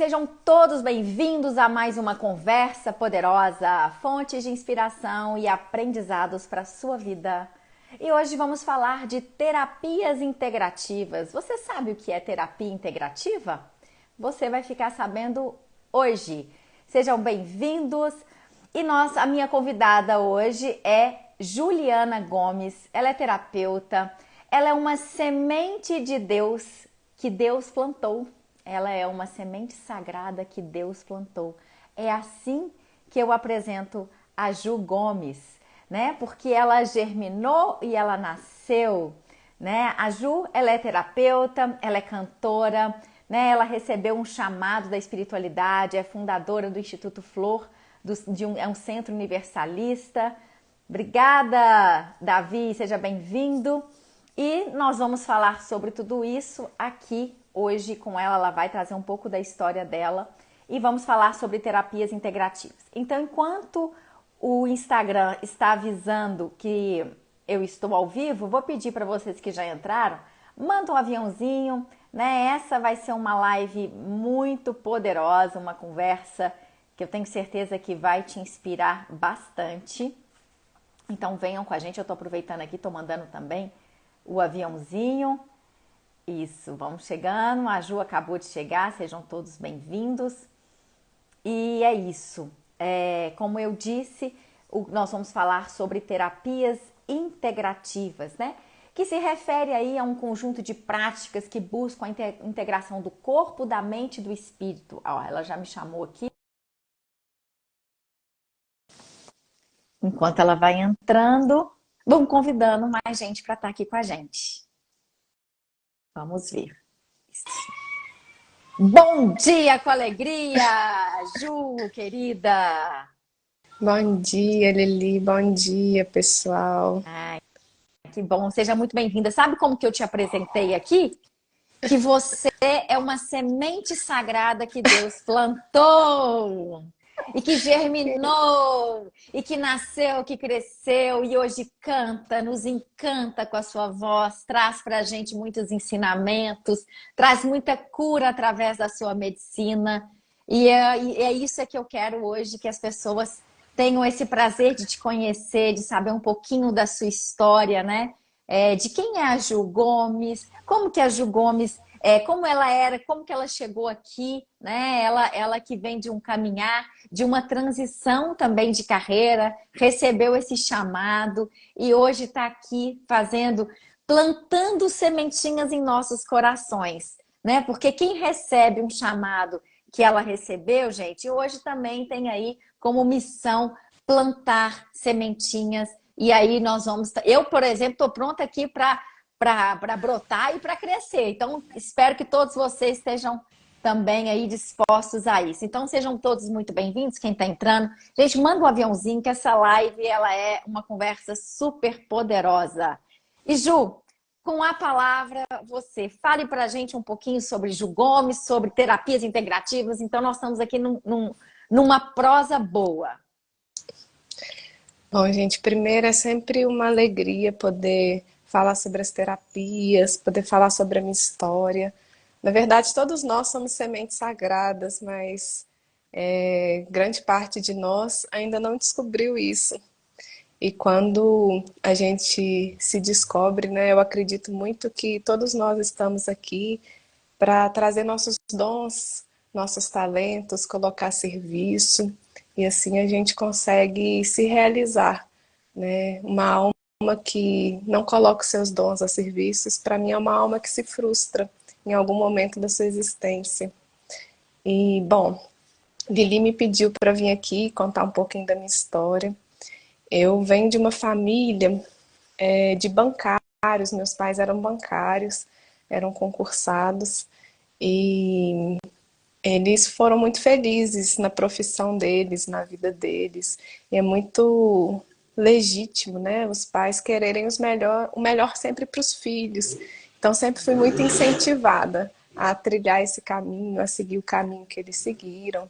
Sejam todos bem-vindos a mais uma conversa poderosa, fontes de inspiração e aprendizados para a sua vida. E hoje vamos falar de terapias integrativas. Você sabe o que é terapia integrativa? Você vai ficar sabendo hoje. Sejam bem-vindos. E a minha convidada hoje é Juliana Gomes. Ela é terapeuta. Ela é uma semente de Deus que Deus plantou. Ela é uma semente sagrada que Deus plantou. É assim que eu apresento a Ju Gomes, né? Porque ela germinou e ela nasceu, né? A Ju, ela é terapeuta, ela é cantora, né? Ela recebeu um chamado da espiritualidade, é fundadora do Instituto Flor, é um centro universalista. Obrigada, Davi, seja bem-vindo. E nós vamos falar sobre tudo isso aqui hoje com ela. Ela vai trazer um pouco da história dela e vamos falar sobre terapias integrativas. Então, enquanto o Instagram está avisando que eu estou ao vivo, vou pedir para vocês que já entraram, manda um aviãozinho, né? Essa vai ser uma live muito poderosa, uma conversa que eu tenho certeza que vai te inspirar bastante. Então venham com a gente, eu estou aproveitando aqui, estou mandando também o aviãozinho. Isso, vamos chegando. A Ju acabou de chegar, sejam todos bem-vindos. E é isso. Como eu disse, nós vamos falar sobre terapias integrativas, né? Que se refere aí a um conjunto de práticas que buscam a integração do corpo, da mente e do espírito. Ó, ela já me chamou aqui. Enquanto ela vai entrando, vamos convidando mais gente para estar aqui com a gente. Vamos ver. Bom dia com alegria, Ju, querida. Bom dia, Lili. Bom dia, pessoal. Ai, que bom, seja muito bem-vinda. Sabe como que eu te apresentei aqui? Que você é uma semente sagrada que Deus plantou. E que germinou, e que nasceu, que cresceu, e hoje canta, nos encanta com a sua voz, traz pra gente muitos ensinamentos, traz muita cura através da sua medicina. E é isso é que eu quero hoje, que as pessoas tenham esse prazer de te conhecer, de saber um pouquinho da sua história, né? De quem é a Ju Gomes, como que a Ju Gomes como ela era, como que ela chegou aqui, né? Ela que vem de um caminhar, de uma transição também de carreira, recebeu esse chamado e hoje está aqui plantando sementinhas em nossos corações, né? Porque quem recebe um chamado que ela recebeu, gente, hoje também tem aí como missão plantar sementinhas. E aí nós vamos... Eu, por exemplo, estou pronta aqui para brotar e para crescer. Então, espero que todos vocês estejam também aí dispostos a isso. Então, sejam todos muito bem-vindos, quem está entrando. Gente, manda um aviãozinho, que essa live ela é uma conversa super poderosa. E Ju, com a palavra, você fale para a gente um pouquinho sobre Ju Gomes, sobre terapias integrativas. Então, nós estamos aqui numa prosa boa. Bom, gente, primeiro é sempre uma alegria poder falar sobre as terapias, poder falar sobre a minha história. Na verdade, todos nós somos sementes sagradas, mas grande parte de nós ainda não descobriu isso. E quando a gente se descobre, né, eu acredito muito que todos nós estamos aqui para trazer nossos dons, nossos talentos, colocar a serviço, e assim a gente consegue se realizar, né? Uma alma que não coloca os seus dons a serviços, para mim é uma alma que se frustra em algum momento da sua existência. E, bom, Lili me pediu para vir aqui contar um pouquinho da minha história. Eu venho de uma família de bancários, meus pais eram bancários, eram concursados, e eles foram muito felizes na profissão deles, na vida deles. E é muito legítimo, né? Os pais quererem o melhor sempre para os filhos. Então sempre fui muito incentivada a trilhar esse caminho, a seguir o caminho que eles seguiram.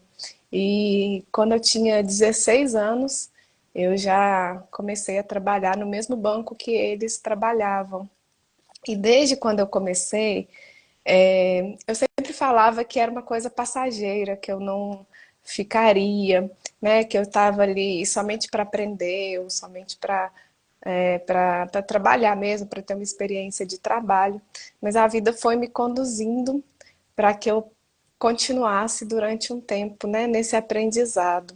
E quando eu tinha 16 anos, eu já comecei a trabalhar no mesmo banco que eles trabalhavam. E desde quando eu comecei, Eu sempre falava que era uma coisa passageira, que eu não ficaria, né? Que eu estava ali somente para aprender, ou somente para trabalhar mesmo, para ter uma experiência de trabalho. Mas a vida foi me conduzindo para que eu continuasse durante um tempo, né, nesse aprendizado.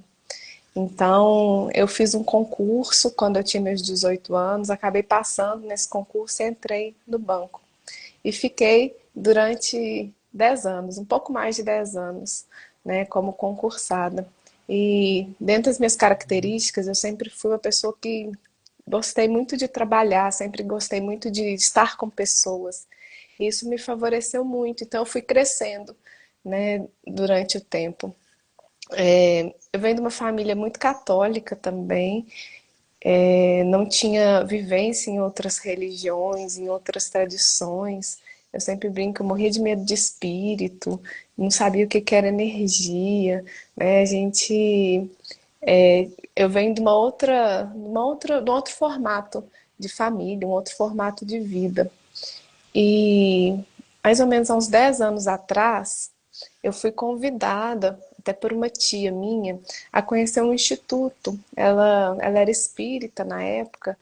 Então, eu fiz um concurso quando eu tinha meus 18 anos, acabei passando nesse concurso e entrei no banco. E fiquei durante 10 anos, um pouco mais de 10 anos, né, como concursada. E dentro das minhas características, eu sempre fui uma pessoa que gostei muito de trabalhar, sempre gostei muito de estar com pessoas. E isso me favoreceu muito, então eu fui crescendo, né, durante o tempo. Eu venho de uma família muito católica também, não tinha vivência em outras religiões, em outras tradições. Eu sempre brinco, eu morria de medo de espírito, não sabia o que que era energia, né? Eu venho de de um outro formato de família, um outro formato de vida. E mais ou menos há uns 10 anos atrás, eu fui convidada, até por uma tia minha, a conhecer um instituto. Ela era espírita na época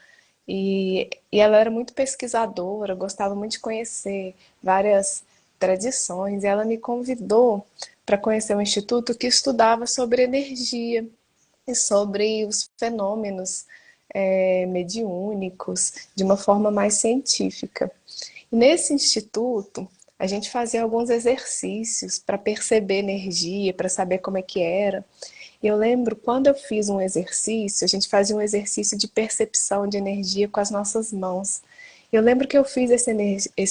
e ela era muito pesquisadora, gostava muito de conhecer várias tradições. E ela me convidou para conhecer um instituto que estudava sobre energia e sobre os fenômenos mediúnicos de uma forma mais científica. Nesse instituto, a gente fazia alguns exercícios para perceber energia, para saber como é que era. E eu lembro quando eu fiz um exercício, a gente fazia um exercício de percepção de energia com as nossas mãos. Eu lembro que eu fiz esse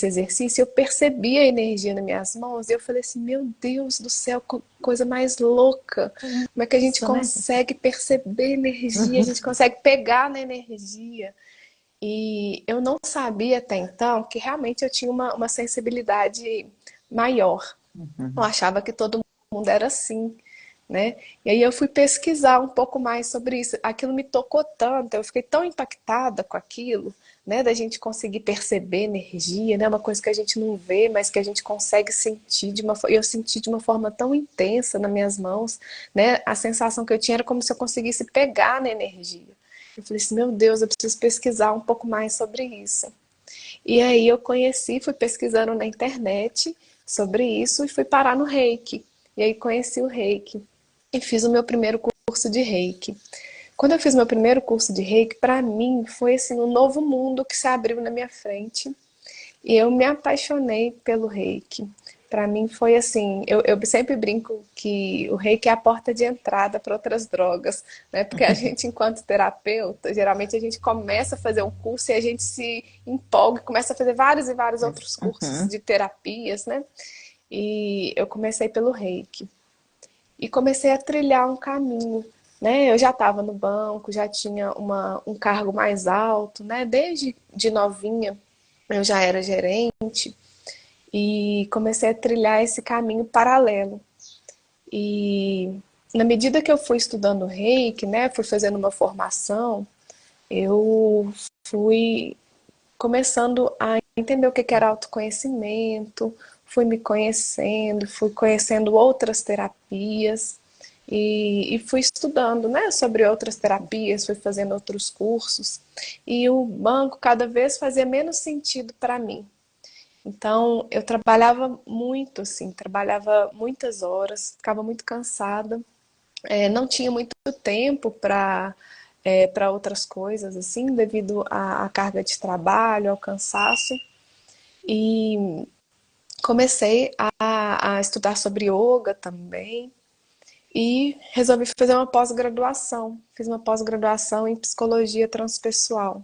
exercício, eu percebi a energia nas minhas mãos e eu falei assim, meu Deus do céu, coisa mais louca. Como é que a gente Isso, né? consegue perceber energia, a gente consegue pegar na energia. E eu não sabia até então que realmente eu tinha uma sensibilidade maior. Eu Uhum. achava que todo mundo era assim, né? E aí eu fui pesquisar um pouco mais sobre isso. Aquilo me tocou tanto, eu fiquei tão impactada com aquilo, né? Da gente conseguir perceber energia, né? Uma coisa que a gente não vê, mas que a gente consegue sentir eu senti de uma forma tão intensa nas minhas mãos, né? A sensação que eu tinha era como se eu conseguisse pegar na energia. Eu falei assim, meu Deus, eu preciso pesquisar um pouco mais sobre isso. E aí eu conheci, fui pesquisando na internet sobre isso e fui parar no Reiki. E aí conheci o Reiki e fiz o meu primeiro curso de Reiki. Quando eu fiz meu primeiro curso de Reiki, para mim foi assim um novo mundo que se abriu na minha frente e eu me apaixonei pelo Reiki. Para mim foi assim, eu sempre brinco que o Reiki é a porta de entrada para outras drogas, né? Porque a gente, enquanto terapeuta, geralmente a gente começa a fazer um curso e a gente se empolga, começa a fazer vários e vários outros cursos Uhum. de terapias, né? E eu comecei pelo Reiki e comecei a trilhar um caminho, né? Eu já estava no banco, já tinha um cargo mais alto, né? Desde de novinha eu já era gerente e comecei a trilhar esse caminho paralelo. E na medida que eu fui estudando Reiki, né, fui fazendo uma formação, eu fui começando a entender o que era autoconhecimento, fui me conhecendo, fui conhecendo outras terapias e fui estudando, né, sobre outras terapias, fui fazendo outros cursos e o banco cada vez fazia menos sentido para mim. Então, eu trabalhava muito, assim, trabalhava muitas horas, ficava muito cansada, não tinha muito tempo para outras coisas, assim, devido à carga de trabalho, ao cansaço. E comecei a estudar sobre yoga também e resolvi fazer uma pós-graduação. Fiz uma pós-graduação em psicologia transpessoal.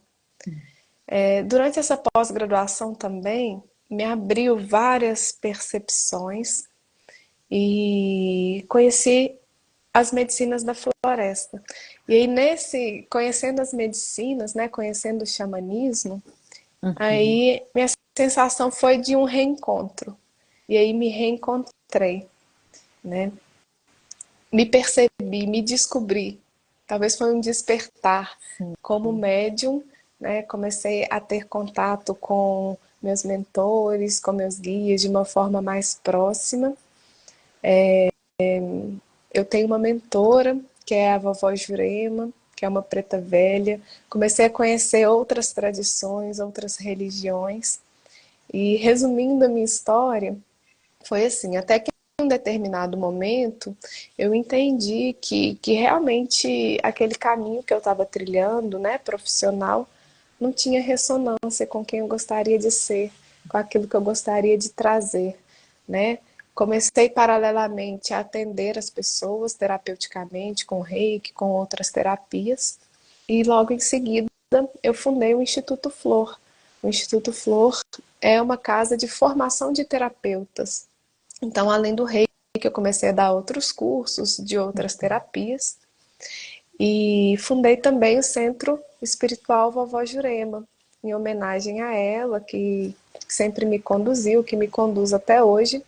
Durante essa pós-graduação também me abriu várias percepções e conheci as medicinas da floresta. E aí conhecendo as medicinas, né, conhecendo o xamanismo, Uhum. aí minha sensação foi de um reencontro. E aí me reencontrei, né? Me percebi, me descobri. Talvez foi um despertar Sim. como médium, né? Comecei a ter contato com meus mentores, com meus guias de uma forma mais próxima. Eu tenho uma mentora, que é a vovó Jurema, que é uma preta velha. Comecei a conhecer outras tradições, outras religiões. E resumindo a minha história, foi assim, até que em um determinado momento eu entendi que realmente aquele caminho que eu estava trilhando, né, profissional, não tinha ressonância com quem eu gostaria de ser, com aquilo que eu gostaria de trazer, né? Comecei paralelamente a atender as pessoas terapeuticamente, com reiki, com outras terapias, e logo em seguida eu fundei o Instituto Flor. O Instituto Flor é uma casa de formação de terapeutas. Então, além do reiki, eu comecei a dar outros cursos de outras terapias, e fundei também o Centro Espiritual Vovó Jurema, em homenagem a ela, que sempre me conduziu, que me conduz até hoje.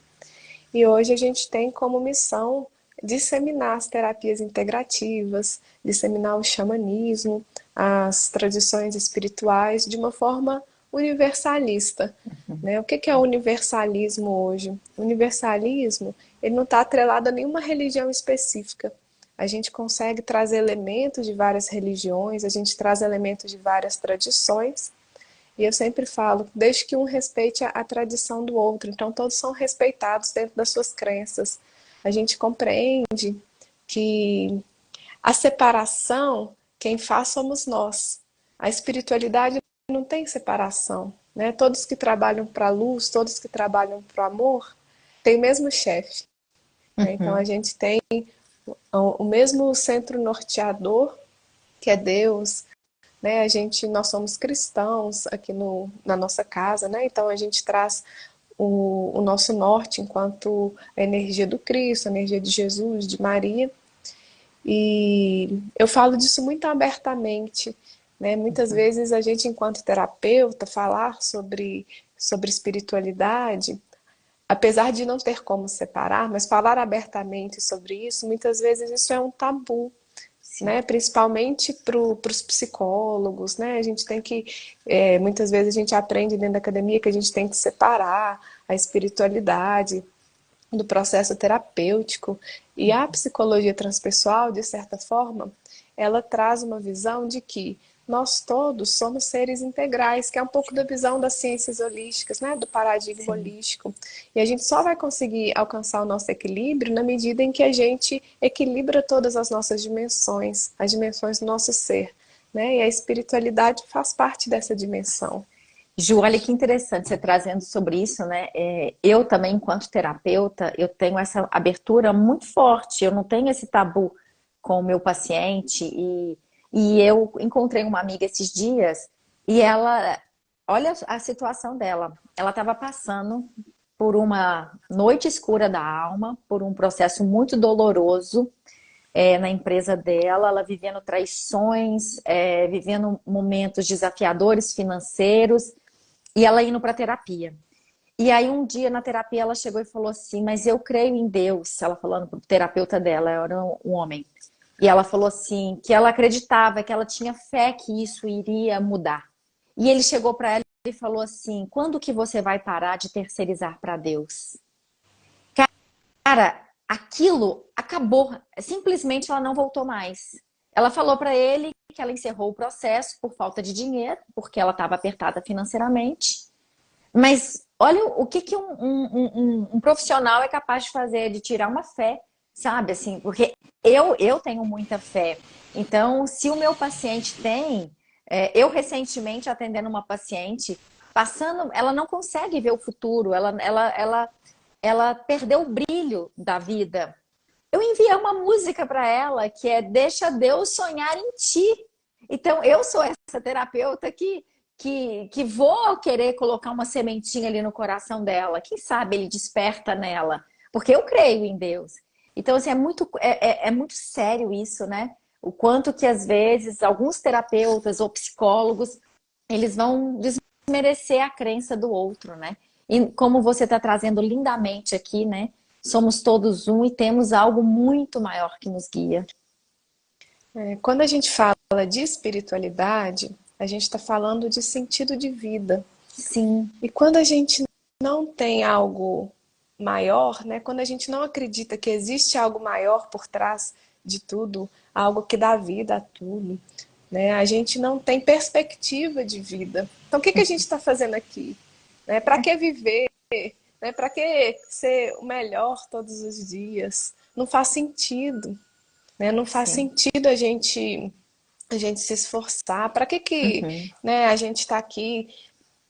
E hoje a gente tem como missão disseminar as terapias integrativas, disseminar o xamanismo, as tradições espirituais de uma forma universalista. Né? O que é o universalismo hoje? O universalismo ele não está atrelado a nenhuma religião específica. A gente consegue trazer elementos de várias religiões, a gente traz elementos de várias tradições, e eu sempre falo, desde que um respeite a tradição do outro, então todos são respeitados dentro das suas crenças. A gente compreende que a separação, quem faz somos nós. A espiritualidade não tem separação, né? Todos que trabalham para a luz, todos que trabalham para o amor, têm o mesmo chefe. Né? Então a Uhum. gente tem o mesmo centro norteador, que é Deus, né? Nós somos cristãos aqui na nossa casa, né? Então a gente traz o nosso norte enquanto a energia do Cristo, a energia de Jesus, de Maria. E eu falo disso muito abertamente, né? Muitas vezes a gente, enquanto terapeuta, falar sobre espiritualidade, apesar de não ter como separar, mas falar abertamente sobre isso, muitas vezes isso é um tabu, Sim. né? Principalmente para os psicólogos, né? A gente tem que, muitas vezes a gente aprende dentro da academia que a gente tem que separar a espiritualidade do processo terapêutico, e a psicologia transpessoal, de certa forma, ela traz uma visão de que nós todos somos seres integrais, que é um pouco da visão das ciências holísticas, né, do paradigma Sim. holístico. E a gente só vai conseguir alcançar o nosso equilíbrio na medida em que a gente equilibra todas as nossas dimensões, as dimensões do nosso ser, né? E a espiritualidade faz parte dessa dimensão. Ju, olha que interessante você trazendo sobre isso, né? Eu também, enquanto terapeuta, eu tenho essa abertura muito forte, eu não tenho esse tabu com o meu paciente e eu encontrei uma amiga esses dias e ela, olha a situação dela, ela estava passando por uma noite escura da alma, por um processo muito doloroso na empresa dela, ela vivendo traições, vivendo momentos desafiadores financeiros, e ela indo para terapia. E aí um dia na terapia ela chegou e falou assim, mas eu creio em Deus. Ela falando pro terapeuta dela, era um homem. E ela falou assim, que ela acreditava, que ela tinha fé que isso iria mudar. E ele chegou para ela e falou assim, quando que você vai parar de terceirizar para Deus? Cara, aquilo acabou. Simplesmente ela não voltou mais. Ela falou para ele que ela encerrou o processo por falta de dinheiro, porque ela estava apertada financeiramente. Mas olha o que um profissional é capaz de fazer, de tirar uma fé, sabe? Assim, porque eu tenho muita fé. Então, se o meu paciente tem, eu recentemente atendendo uma paciente, passando, ela não consegue ver o futuro, ela perdeu o brilho da vida. Eu enviei uma música para ela que é Deixa Deus sonhar em ti. Então, eu sou essa terapeuta que vou querer colocar uma sementinha ali no coração dela. Quem sabe ele desperta nela, porque eu creio em Deus. Então, assim, é muito sério isso, né? O quanto que, às vezes, alguns terapeutas ou psicólogos, eles vão desmerecer a crença do outro, né? E como você está trazendo lindamente aqui, né? Somos todos um e temos algo muito maior que nos guia. Quando a gente fala de espiritualidade, a gente está falando de sentido de vida. Sim. E quando a gente não tem algo maior, né? Quando a gente não acredita que existe algo maior por trás de tudo, algo que dá vida a tudo, né? A gente não tem perspectiva de vida. Então, o que que a gente está fazendo aqui? Né? Para que viver? Né? Para que ser o melhor todos os dias? Não faz sentido, né? Não faz Sim. sentido a gente se esforçar. Para que que, Uhum. né, a gente está aqui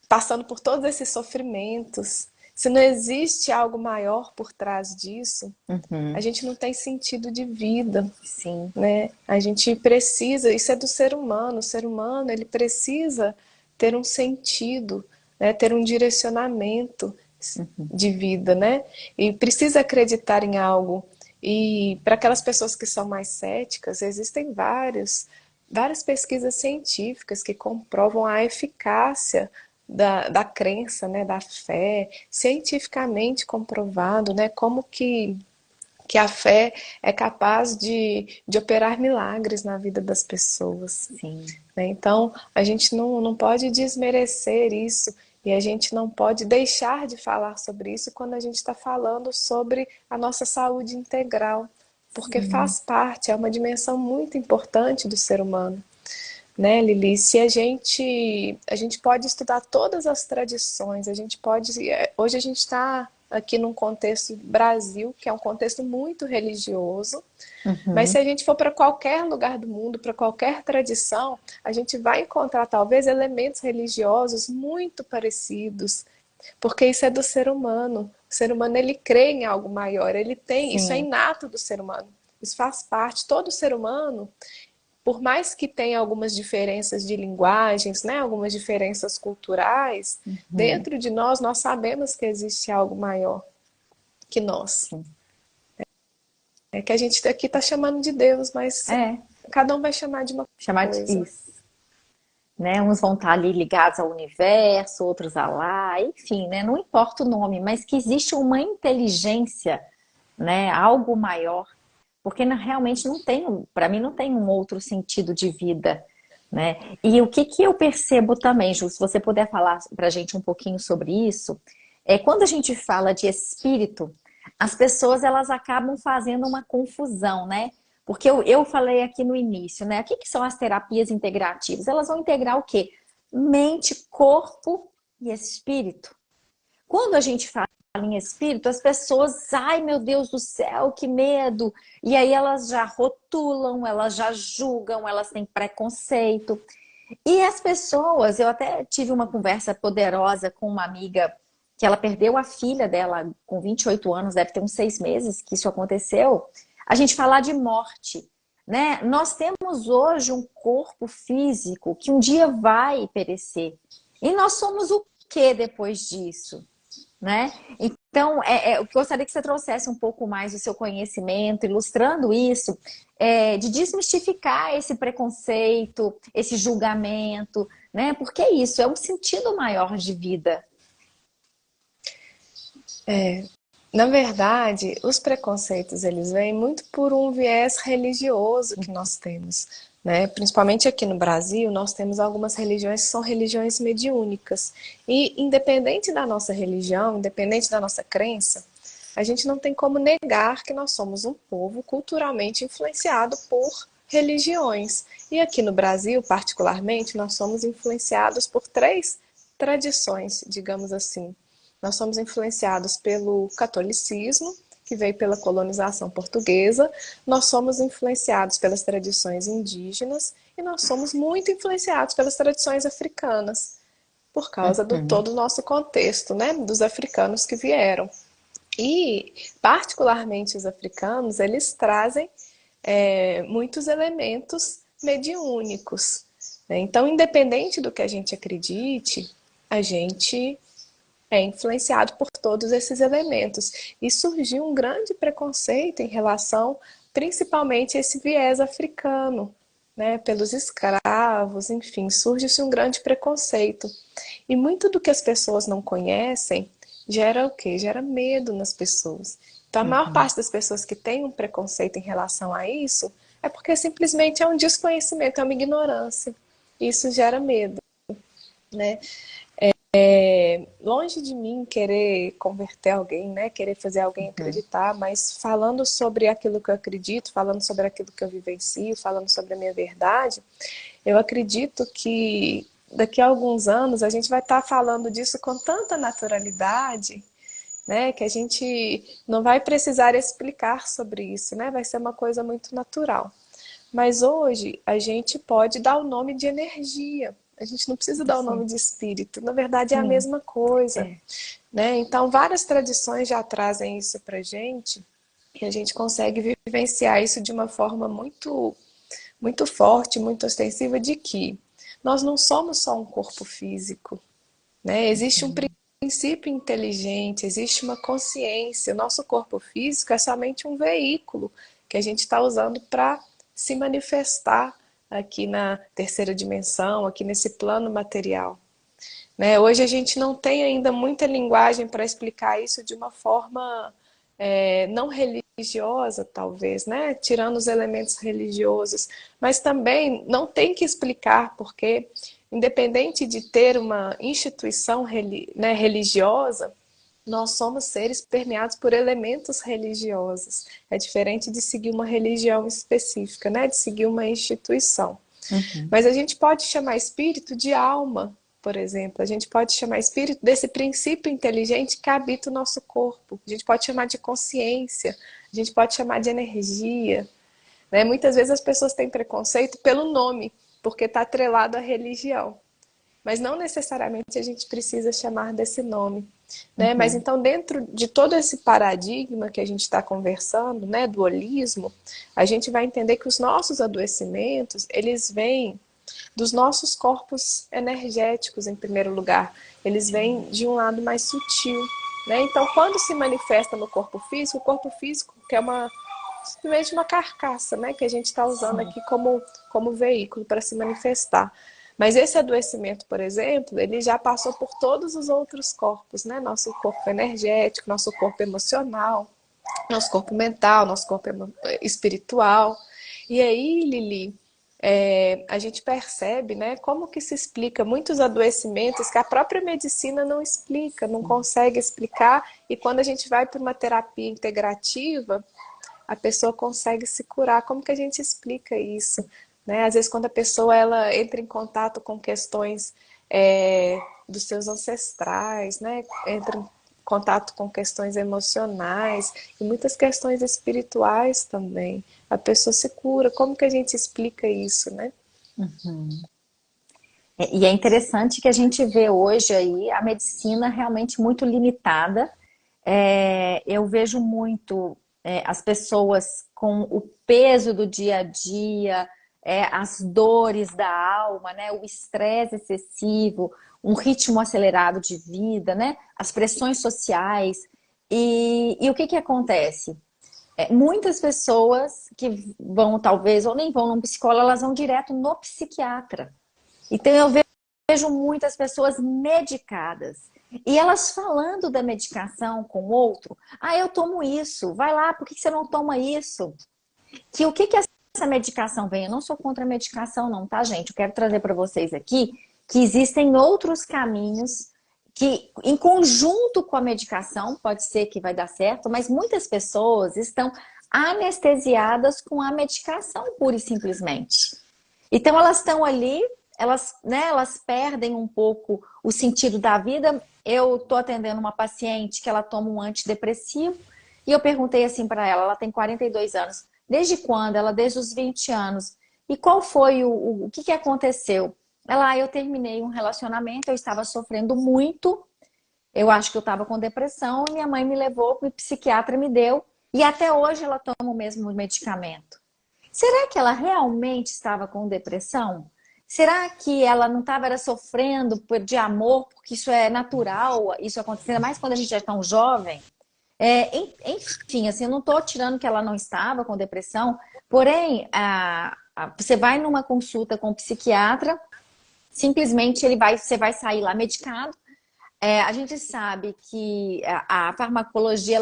passando por todos esses sofrimentos? Se não existe algo maior por trás disso, a Uhum. gente não tem sentido de vida, Sim. né? A gente precisa, isso é do ser humano, o ser humano ele precisa ter um sentido, né? Ter um direcionamento Uhum. de vida, né? E precisa acreditar em algo. E para aquelas pessoas que são mais céticas, existem várias pesquisas científicas que comprovam a eficácia da crença, né, da fé, cientificamente comprovado, né, como que a fé é capaz de operar milagres na vida das pessoas. Sim. Né? Então, a gente não pode desmerecer isso e a gente não pode deixar de falar sobre isso quando a gente está falando sobre a nossa saúde integral, porque Sim. faz parte, é uma dimensão muito importante do ser humano. Né, Lili? Se a gente pode estudar todas as tradições, a gente pode. Hoje a gente está aqui num contexto Brasil, que é um contexto muito religioso, mas se Uhum. a gente for para qualquer lugar do mundo, para qualquer tradição, a gente vai encontrar talvez elementos religiosos muito parecidos, porque isso é do ser humano. O ser humano ele crê em algo maior, ele tem, isso é Sim. inato do ser humano. Isso faz parte, todo ser humano por mais que tenha algumas diferenças de linguagens, né, algumas diferenças culturais, Uhum. dentro de nós sabemos que existe algo maior que nós. Sim. É que a gente aqui está chamando de Deus, mas É, cada um vai chamar de uma chamar de coisa. isso. Né? Uns vão estar ali ligados ao universo, outros a lá, enfim, né? Não importa o nome, mas que existe uma inteligência, né? Algo maior, porque realmente não tem, para mim não tem um outro sentido de vida, né? E o que que eu percebo também, Ju, se você puder falar para a gente um pouquinho sobre isso, é quando a gente fala de espírito, as pessoas elas acabam fazendo uma confusão, né? Porque eu falei aqui no início, né? O que que são as terapias integrativas? Elas vão integrar o quê? Mente, corpo e espírito. Quando a gente fala em espírito, as pessoas, ai meu Deus do céu, que medo! E aí elas já rotulam, elas já julgam, elas têm preconceito. E as pessoas, eu até tive uma conversa poderosa com uma amiga que ela perdeu a filha dela com 28 anos, deve ter uns 6 meses que isso aconteceu. A gente falar de morte, né? Nós temos hoje um corpo físico que um dia vai perecer. E nós somos o que depois disso? Né? Então, eu gostaria que você trouxesse um pouco mais do seu conhecimento, ilustrando isso, de desmistificar esse preconceito, esse julgamento, né? Porque é isso, é um sentido maior de vida. Na verdade, os preconceitos eles vêm muito por um viés religioso que nós temos, né? Principalmente aqui no Brasil, nós temos algumas religiões que são religiões mediúnicas. E independente da nossa religião, independente da nossa crença, a gente não tem como negar que nós somos um povo culturalmente influenciado por religiões. E aqui no Brasil, particularmente, nós somos influenciados por três tradições, digamos assim. Nós somos influenciados pelo catolicismo, que veio pela colonização portuguesa, nós somos influenciados pelas tradições indígenas e nós somos muito influenciados pelas tradições africanas, por causa do Uhum. todo o nosso contexto, né, dos africanos que vieram. E, particularmente os africanos, eles trazem muitos elementos mediúnicos. Né? Então, independente do que a gente acredite, a gente é influenciado por todos esses elementos. E surgiu um grande preconceito em relação, principalmente, a esse viés africano, né? Pelos escravos, enfim, surge-se um grande preconceito. E muito do que as pessoas não conhecem gera o quê? Gera medo nas pessoas. Então, a maior Uhum. parte das pessoas que tem um preconceito em relação a isso é porque simplesmente é um desconhecimento, é uma ignorância. Isso gera medo, né? Longe de mim querer converter alguém, né? Querer fazer alguém Uhum. acreditar, mas falando sobre aquilo que eu acredito, falando sobre aquilo que eu vivencio, falando sobre a minha verdade, eu acredito que daqui a alguns anos a gente vai estar falando disso com tanta naturalidade, né? Que a gente não vai precisar explicar sobre isso, né? Vai ser uma coisa muito natural. Mas hoje a gente pode dar o nome de energia. A gente não precisa dar o nome Sim, de espírito. Na verdade é a sim, mesma coisa, é. né? Então várias tradições já trazem isso pra gente e a gente consegue vivenciar isso de uma forma muito forte, muito ostensiva de que nós não somos só um corpo físico, né? Existe um princípio inteligente, existe uma consciência. O nosso corpo físico é somente um veículo que a gente está usando para se manifestar aqui na terceira dimensão, aqui nesse plano material. Né? Hoje a gente não tem ainda muita linguagem para explicar isso de uma forma não religiosa, talvez, né? Tirando os elementos religiosos, mas também não tem que explicar, porque independente de ter uma instituição né, religiosa, nós somos seres permeados por elementos religiosos. É diferente de seguir uma religião específica, né? De seguir uma instituição. Uhum. Mas a gente pode chamar espírito de alma, por exemplo. A gente pode chamar espírito desse princípio inteligente que habita o nosso corpo. A gente pode chamar de consciência. A gente pode chamar de energia. Né? Muitas vezes as pessoas têm preconceito pelo nome, porque está atrelado à religião. Mas não necessariamente a gente precisa chamar desse nome. Né? Mas Uhum. então, dentro de todo esse paradigma que a gente está conversando, né, do holismo, a gente vai entender que os nossos adoecimentos, eles vêm dos nossos corpos energéticos, em primeiro lugar. Eles vêm de um lado mais sutil. Né? Então, quando se manifesta no corpo físico, que é simplesmente uma carcaça, né, que a gente está usando Sim. aqui como veículo para se manifestar. Mas esse adoecimento, por exemplo, ele já passou por todos os outros corpos, né? Nosso corpo energético, nosso corpo emocional, nosso corpo mental, nosso corpo espiritual. E aí, Lili, a gente percebe, né, como que se explica muitos adoecimentos que a própria medicina não explica, não consegue explicar, e quando a gente vai para uma terapia integrativa, a pessoa consegue se curar. Como que a gente explica isso? Né? Às vezes, quando a pessoa ela entra em contato com questões dos seus ancestrais, né? Entra em contato com questões emocionais e muitas questões espirituais também. A pessoa se cura. Como que a gente explica isso, né? Uhum. E é interessante que a gente vê hoje aí a medicina realmente muito limitada. Eu vejo muito as pessoas com o peso do dia a dia, as dores da alma, né? O estresse excessivo, um ritmo acelerado de vida, né? As pressões sociais. E o que que acontece? Muitas pessoas que vão, talvez, ou nem vão num psicólogo, elas vão direto no psiquiatra. Então eu vejo muitas pessoas medicadas. E elas falando da medicação com o outro, ah, eu tomo isso, vai lá, por que você não toma isso? Que o que que essa medicação vem? Eu não sou contra a medicação, não, tá, gente? Eu quero trazer para vocês aqui que existem outros caminhos que, em conjunto com a medicação, pode ser que vai dar certo, mas muitas pessoas estão anestesiadas com a medicação, pura e simplesmente. Então elas estão ali, elas perdem um pouco o sentido da vida. Eu estou atendendo uma paciente que ela toma um antidepressivo e eu perguntei assim para ela, ela tem 42 anos, desde quando? Ela desde os 20 anos. E qual foi o que que aconteceu? Eu terminei um relacionamento, eu estava sofrendo muito, eu acho que eu estava com depressão e minha mãe me levou, o psiquiatra me deu e até hoje ela toma o mesmo medicamento. Será que ela realmente estava com depressão? Será que ela não estava sofrendo de amor, porque isso é natural, isso acontecendo, mais quando a gente é tão jovem? Enfim, assim, eu não estou tirando que ela não estava com depressão, porém, você vai numa consulta com o psiquiatra, simplesmente você vai sair lá medicado. A gente sabe que a farmacologia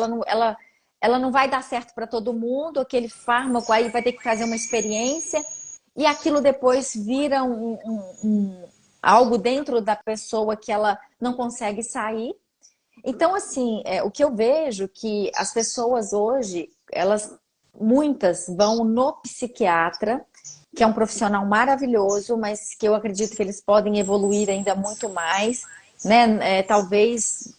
ela não vai dar certo para todo mundo, aquele fármaco aí vai ter que fazer uma experiência e aquilo depois vira algo dentro da pessoa que ela não consegue sair. Então, assim, o que eu vejo que as pessoas hoje, muitas vão no psiquiatra, que é um profissional maravilhoso, mas que eu acredito que eles podem evoluir ainda muito mais, né? Talvez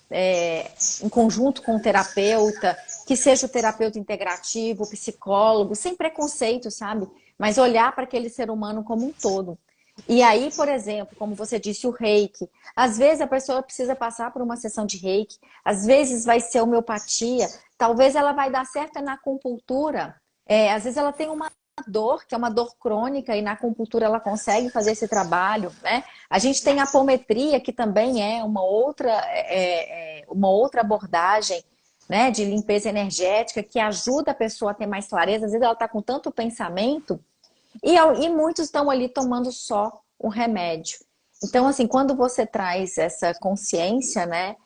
em conjunto com o terapeuta, que seja o terapeuta integrativo, o psicólogo, sem preconceito, sabe? Mas olhar para aquele ser humano como um todo. E aí, por exemplo, como você disse, o reiki. Às vezes a pessoa precisa passar por uma sessão de reiki, às vezes vai ser homeopatia, talvez ela vai dar certo na acupuntura. Às vezes ela tem uma dor, que é uma dor crônica, e na acupuntura ela consegue fazer esse trabalho, né? A gente tem a apometria, que também é uma outra abordagem, né, de limpeza energética, que ajuda a pessoa a ter mais clareza. Às vezes ela está com tanto pensamento e muitos estão ali tomando só um remédio. Então, assim, quando você traz essa consciência, né,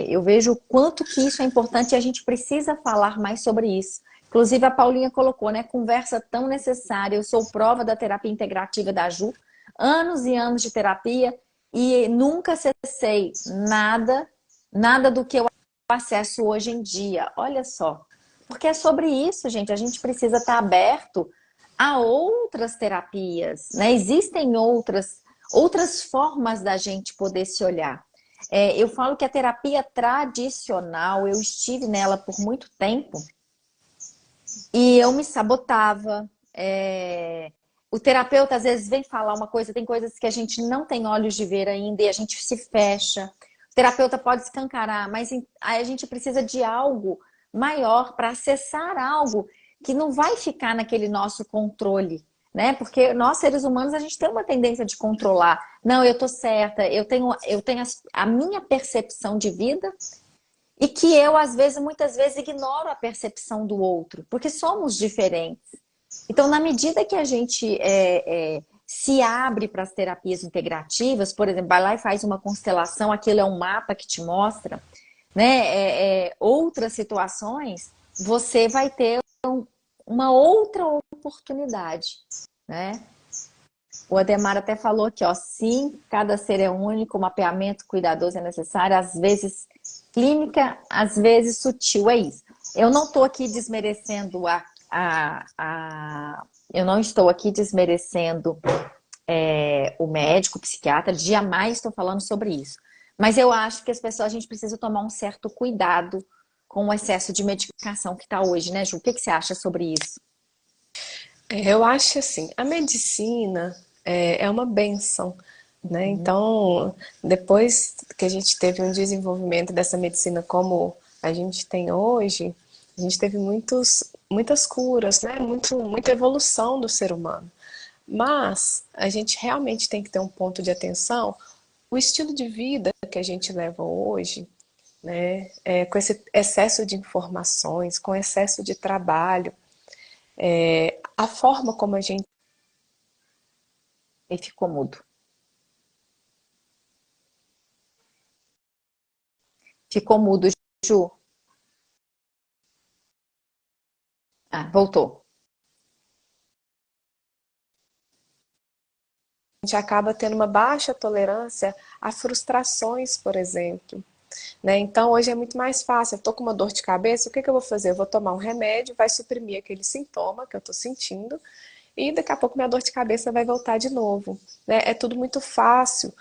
eu vejo o quanto que isso é importante e a gente precisa falar mais sobre isso. Inclusive, a Paulinha colocou, né, conversa tão necessária. Eu sou prova da terapia integrativa da Ju, anos e anos de terapia e nunca acessei nada do que eu acesso hoje em dia. Olha só. Porque é sobre isso, gente. A gente precisa estar aberto a outras terapias, né? Existem outras formas da gente poder se olhar. Eu falo que a terapia tradicional, eu estive nela por muito tempo e eu me sabotava. O terapeuta às vezes vem falar uma coisa, tem coisas que a gente não tem olhos de ver ainda e a gente se fecha. O terapeuta pode escancarar, mas aí a gente precisa de algo maior para acessar algo que não vai ficar naquele nosso controle, né? Porque nós, seres humanos, a gente tem uma tendência de controlar. Não, eu tô certa, eu tenho a minha percepção de vida e que eu, às vezes, muitas vezes, ignoro a percepção do outro, porque somos diferentes. Então, na medida que a gente se abre para as terapias integrativas, por exemplo, vai lá e faz uma constelação, aquilo é um mapa que te mostra, né, outras situações, você vai ter uma outra oportunidade, né? O Ademar até falou aqui, ó, sim, cada ser é único, o mapeamento cuidadoso é necessário, às vezes clínica, às vezes sutil, é isso. Eu não estou aqui desmerecendo eu não estou aqui desmerecendo o médico, o psiquiatra, jamais estou falando sobre isso. Mas eu acho que as pessoas, a gente precisa tomar um certo cuidado com o excesso de medicação que está hoje, né, Ju? O que você acha sobre isso? Eu acho assim, a medicina é uma benção, né? Uhum. Então, depois que a gente teve um desenvolvimento dessa medicina como a gente tem hoje, a gente teve muitas curas, né? Muita evolução do ser humano. Mas a gente realmente tem que ter um ponto de atenção, o estilo de vida que a gente leva hoje, né? Com esse excesso de informações, com excesso de trabalho, a forma como a gente E ficou mudo. Ficou mudo, Ju. Ah, voltou. acaba tendo uma baixa tolerância a frustrações, por exemplo. Né? Então, hoje é muito mais fácil. Eu estou com uma dor de cabeça, o que eu vou fazer? Eu vou tomar um remédio, vai suprimir aquele sintoma que eu estou sentindo, e daqui a pouco minha dor de cabeça vai voltar de novo. Né? É tudo muito fácil.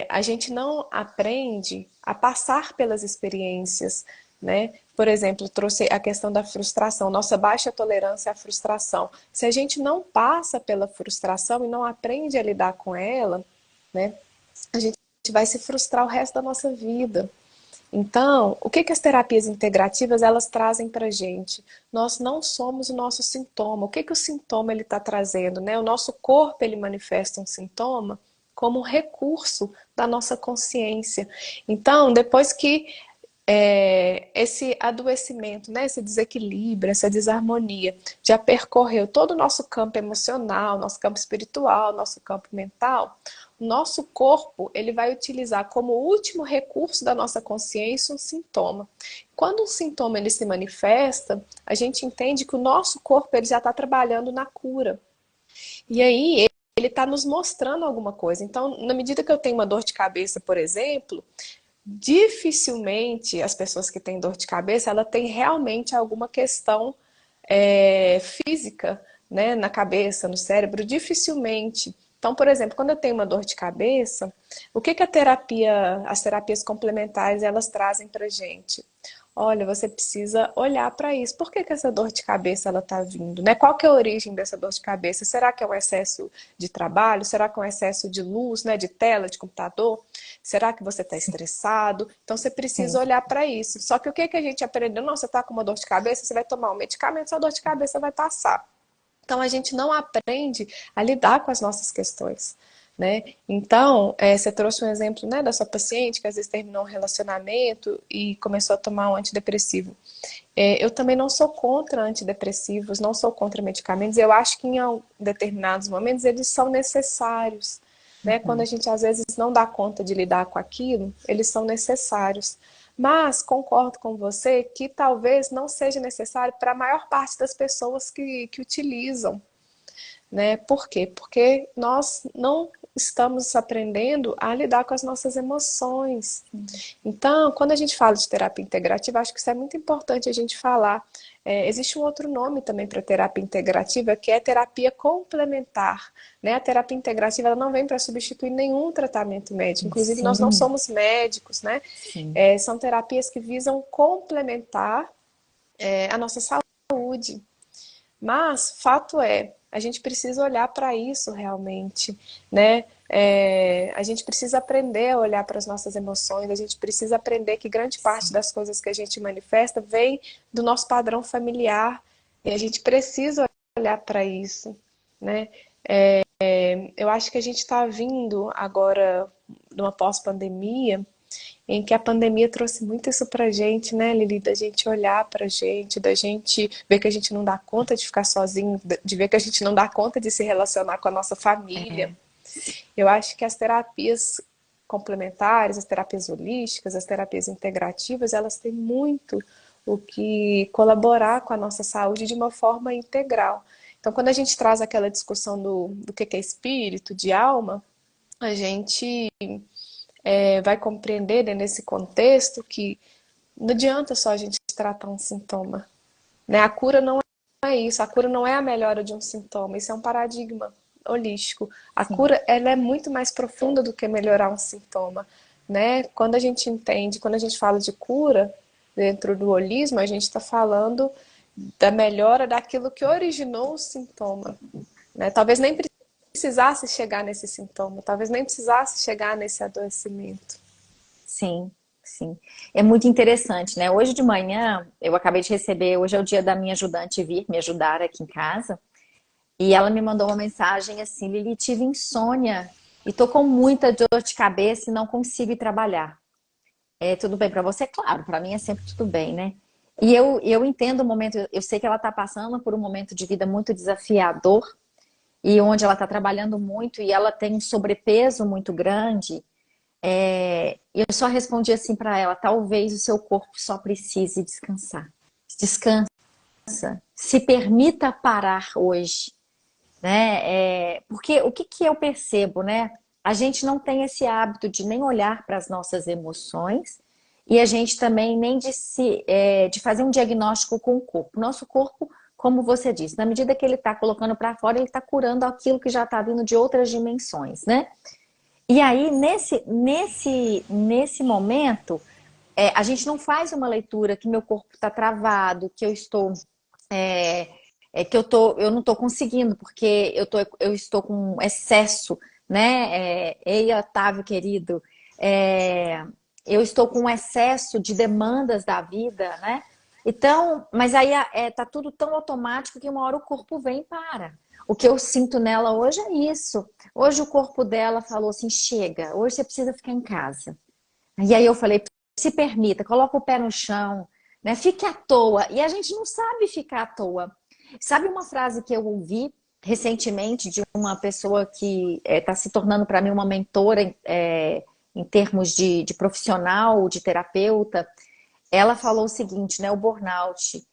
A gente não aprende a passar pelas experiências, né? Por exemplo, trouxe a questão da frustração, nossa baixa tolerância à frustração. Se a gente não passa pela frustração e não aprende a lidar com ela, né, a gente vai se frustrar o resto da nossa vida. Então, o que as terapias integrativas elas trazem para a gente? Nós não somos o nosso sintoma. O que o sintoma ele está trazendo? Né? O nosso corpo ele manifesta um sintoma como um recurso da nossa consciência. Então, depois que esse adoecimento, né, esse desequilíbrio, essa desarmonia já percorreu todo o nosso campo emocional, nosso campo espiritual, nosso campo mental, o nosso corpo ele vai utilizar como último recurso da nossa consciência um sintoma. Quando um sintoma ele se manifesta, a gente entende que o nosso corpo ele já está trabalhando na cura. E aí ele está nos mostrando alguma coisa. Então, na medida que eu tenho uma dor de cabeça, por exemplo, dificilmente as pessoas que têm dor de cabeça, ela tem realmente alguma questão física, né, na cabeça, no cérebro, dificilmente. Então, por exemplo, quando eu tenho uma dor de cabeça, o que que as terapias complementares, elas trazem pra gente? Olha, você precisa olhar para isso. Por que que essa dor de cabeça ela está vindo, né? Qual que é a origem dessa dor de cabeça? Será que é um excesso de trabalho? Será que é um excesso de luz, né? De tela, de computador? Será que você está Sim, estressado? Então você precisa sim. olhar para isso. Só que o que que a gente aprendeu? Não, você está com uma dor de cabeça, você vai tomar um medicamento, sua dor de cabeça vai passar. Então a gente não aprende a lidar com as nossas questões, né? Então, você trouxe um exemplo, né, da sua paciente que às vezes terminou um relacionamento e começou a tomar um antidepressivo. Eu também não sou contra antidepressivos, não sou contra medicamentos. Eu acho que em determinados momentos eles são necessários, né? Quando a Uhum. gente às vezes não dá conta de lidar com aquilo, eles são necessários. Mas concordo com você que talvez não seja necessário para a maior parte das pessoas que utilizam, né? Por quê? Porque nós não estamos aprendendo a lidar com as nossas emoções. Então, quando a gente fala de terapia integrativa, acho que isso é muito importante a gente falar. Existe um outro nome também para terapia integrativa, que é terapia complementar, né? A terapia integrativa ela não vem para substituir nenhum tratamento médico. Inclusive, nós não Sim, somos médicos, né? sim. São terapias que visam complementar a nossa saúde. Mas, fato é, a gente precisa olhar para isso realmente, né? A gente precisa aprender a olhar para as nossas emoções, a gente precisa aprender que grande parte das coisas que a gente manifesta vem do nosso padrão familiar e a gente precisa olhar para isso, né? Eu acho que a gente está vindo agora numa pós-pandemia em que a pandemia trouxe muito isso pra gente, né, Lili? Da gente olhar pra gente, da gente ver que a gente não dá conta de ficar sozinho, de ver que a gente não dá conta de se relacionar com a nossa família. É, sim, Eu acho que as terapias complementares, as terapias holísticas, as terapias integrativas, elas têm muito o que colaborar com a nossa saúde de uma forma integral. Então, quando a gente traz aquela discussão do que é espírito, de alma, a gente vai compreender, né, nesse contexto que não adianta só a gente tratar um sintoma, né? A cura não é isso, a cura não é a melhora de um sintoma, isso é um paradigma holístico. A sim. cura, ela é muito mais profunda do que melhorar um sintoma, né? Quando a gente entende, quando a gente fala de cura dentro do holismo, a gente está falando da melhora daquilo que originou o sintoma, né? Talvez nem precisasse chegar nesse sintoma, talvez nem precisasse chegar nesse adoecimento. Sim, sim. É muito interessante, né? Hoje de manhã, eu acabei de receber, hoje é o dia da minha ajudante vir me ajudar aqui em casa, e ela me mandou uma mensagem assim: Lili, tive insônia e tô com muita dor de cabeça e não consigo ir trabalhar. É tudo bem para você? Claro, para mim é sempre tudo bem, né? E eu entendo o momento, eu sei que ela está passando por um momento de vida muito desafiador e onde ela está trabalhando muito e ela tem um sobrepeso muito grande. Eu só respondi assim para ela: talvez o seu corpo só precise descansar. Descansa, se permita parar hoje, né? Porque o que que eu percebo, né? A gente não tem esse hábito de nem olhar para as nossas emoções e a gente também nem de fazer um diagnóstico com o corpo. Nosso corpo, como você disse, na medida que ele está colocando para fora, ele está curando aquilo que já está vindo de outras dimensões, né? E aí, nesse momento, a gente não faz uma leitura que meu corpo está travado, que eu estou. é, eu não estou conseguindo, porque eu estou com excesso, né? Ei, Otávio, querido, é, eu estou com excesso de demandas da vida, né? Então, mas aí tá tudo tão automático que uma hora o corpo vem e para. O que eu sinto nela hoje é isso. Hoje o corpo dela falou assim: chega, hoje você precisa ficar em casa. E aí eu falei: se permita, coloca o pé no chão, né? Fique à toa. E a gente não sabe ficar à toa. Sabe uma frase que eu ouvi recentemente de uma pessoa que está se tornando para mim uma mentora em termos de profissional, de terapeuta? Ela falou o seguinte, né? O burnout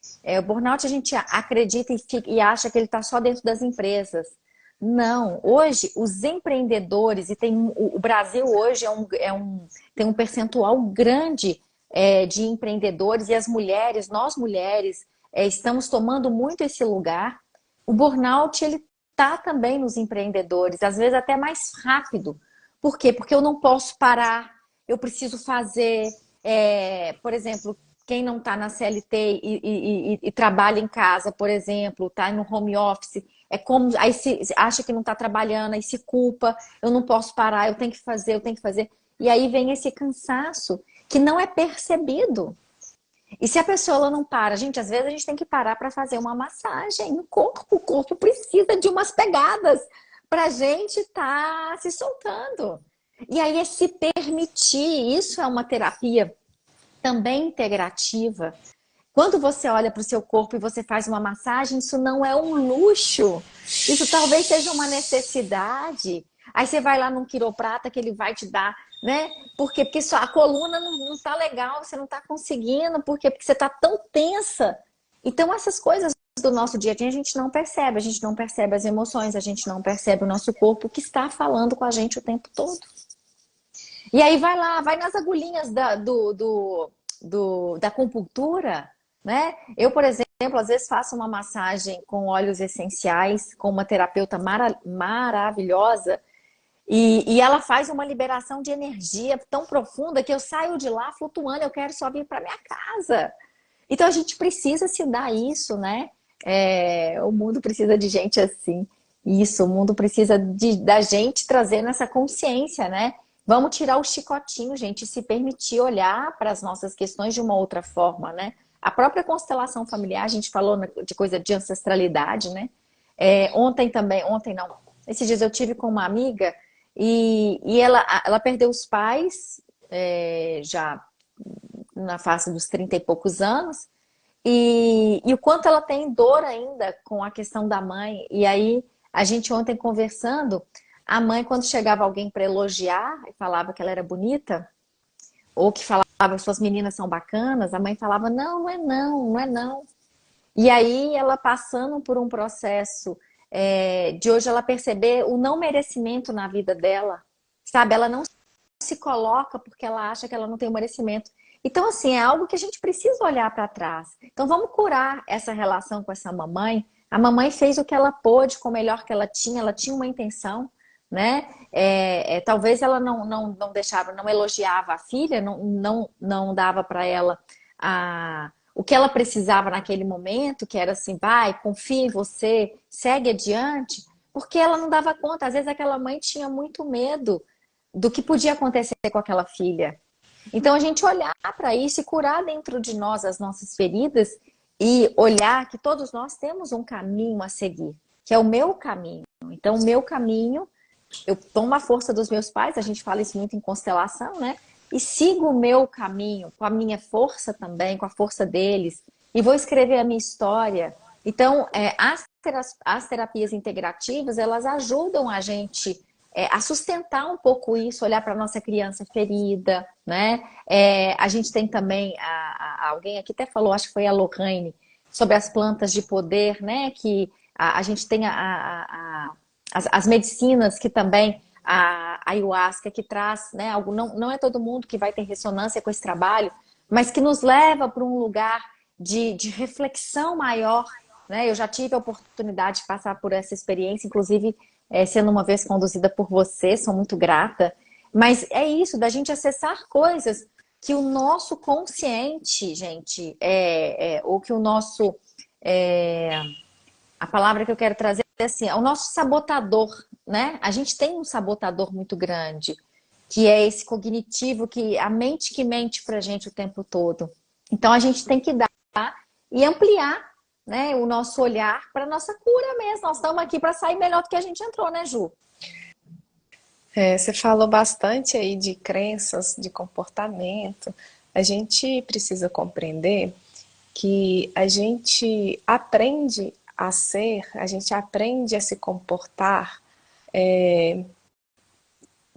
a gente acredita e acha que ele está só dentro das empresas. Não, hoje os empreendedores, e tem, o Brasil hoje tem um percentual grande de empreendedores, e as mulheres, nós mulheres, estamos tomando muito esse lugar. O burnout, ele tá também nos empreendedores, às vezes até mais rápido. Por quê? Porque eu não posso parar, eu preciso fazer, por exemplo, quem não está na CLT e trabalha em casa, por exemplo, está no home office, é como aí se acha que não está trabalhando, aí se culpa, eu não posso parar, eu tenho que fazer, eu tenho que fazer. E aí vem esse cansaço que não é percebido. E se a pessoa ela não para, gente, às vezes a gente tem que parar para fazer uma massagem no corpo. O corpo precisa de umas pegadas para a gente estar se soltando. E aí é se permitir, isso é uma terapia também integrativa. Quando você olha para o seu corpo e você faz uma massagem, isso não é um luxo. Isso talvez seja uma necessidade. Aí você vai lá num quiroprata que ele vai te dar, né? Por quê? Porque a coluna não tá legal, você não tá conseguindo. Por quê? Porque você tá tão tensa. Então, essas coisas do nosso dia a dia a gente não percebe. A gente não percebe as emoções, a gente não percebe o nosso corpo que está falando com a gente o tempo todo. E aí vai lá, vai nas agulhinhas da acupuntura, né? Eu, por exemplo, às vezes faço uma massagem com óleos essenciais, com uma terapeuta maravilhosa, e ela faz uma liberação de energia tão profunda que eu saio de lá flutuando, eu quero só vir para minha casa. Então a gente precisa se dar isso, né? O mundo precisa de gente assim. Isso, o mundo precisa da gente trazendo essa consciência, né? Vamos tirar o chicotinho, gente, e se permitir olhar para as nossas questões de uma outra forma, né? A própria constelação familiar, a gente falou de coisa de ancestralidade, né? Ontem também, ontem não, esses dias eu tive com uma amiga e ela perdeu os pais já na fase dos 30 e poucos anos, e o quanto ela tem dor ainda com a questão da mãe. E aí, a gente ontem conversando, a mãe, quando chegava alguém para elogiar e falava que ela era bonita, ou que falava que suas meninas são bacanas, a mãe falava, não, não é não, não é não. E aí, ela passando por um processo de hoje ela perceber o não merecimento na vida dela, sabe? Ela não se coloca porque ela acha que ela não tem o merecimento. Então, assim, é algo que a gente precisa olhar para trás. Então, vamos curar essa relação com essa mamãe. A mamãe fez o que ela pôde com o melhor que ela tinha uma intenção, né? Talvez ela não deixava, não elogiava a filha, não dava para ela o que ela precisava naquele momento, que era assim, vai, confia em você, segue adiante, porque ela não dava conta. Às vezes aquela mãe tinha muito medo do que podia acontecer com aquela filha. Então a gente olhar para isso e curar dentro de nós as nossas feridas e olhar que todos nós temos um caminho a seguir, que é o meu caminho. Então o meu caminho, eu tomo a força dos meus pais, a gente fala isso muito em constelação, né? E sigo o meu caminho com a minha força também, com a força deles, e vou escrever a minha história. Então, as terapias integrativas, elas ajudam a gente a sustentar um pouco isso, olhar para a nossa criança ferida, né? A gente tem também, alguém aqui até falou, acho que foi a Lohane, sobre as plantas de poder, né? Que a gente tem as medicinas que também, a ayahuasca que traz, né? Algo, não é todo mundo que vai ter ressonância com esse trabalho, mas que nos leva para um lugar de reflexão maior, né? Eu já tive a oportunidade de passar por essa experiência, inclusive sendo uma vez conduzida por você, sou muito grata. Mas é isso, da gente acessar coisas que o nosso consciente, gente, ou que o nosso... a palavra que eu quero trazer é assim, é o nosso sabotador, né? A gente tem um sabotador muito grande, que é esse cognitivo, que a mente que mente pra gente o tempo todo. Então a gente tem que dar e ampliar, né, o nosso olhar para nossa cura mesmo. Nós estamos aqui para sair melhor do que a gente entrou, né, Ju? Você falou bastante aí de crenças, de comportamento. A gente precisa compreender que a gente aprende a ser, a gente aprende a se comportar,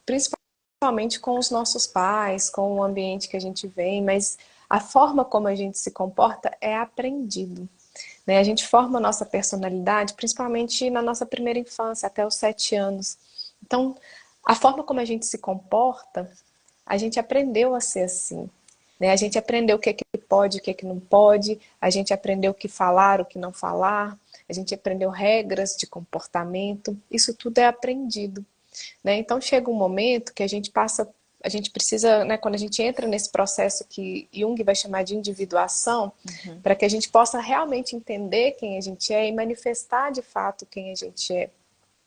principalmente com os nossos pais, com o ambiente que a gente vem, mas a forma como a gente se comporta é aprendido. né? A gente forma a nossa personalidade, principalmente na nossa primeira infância, até os 7 anos. Então, a forma como a gente se comporta, a gente aprendeu a ser assim, né? A gente aprendeu o que pode, o que não pode, a gente aprendeu o que falar, o que não falar, a gente aprendeu regras de comportamento, isso tudo é aprendido, né? Então chega um momento que a gente passa, a gente precisa, né, quando a gente entra nesse processo que Jung vai chamar de individuação, para que a gente possa realmente entender quem a gente é e manifestar de fato quem a gente é.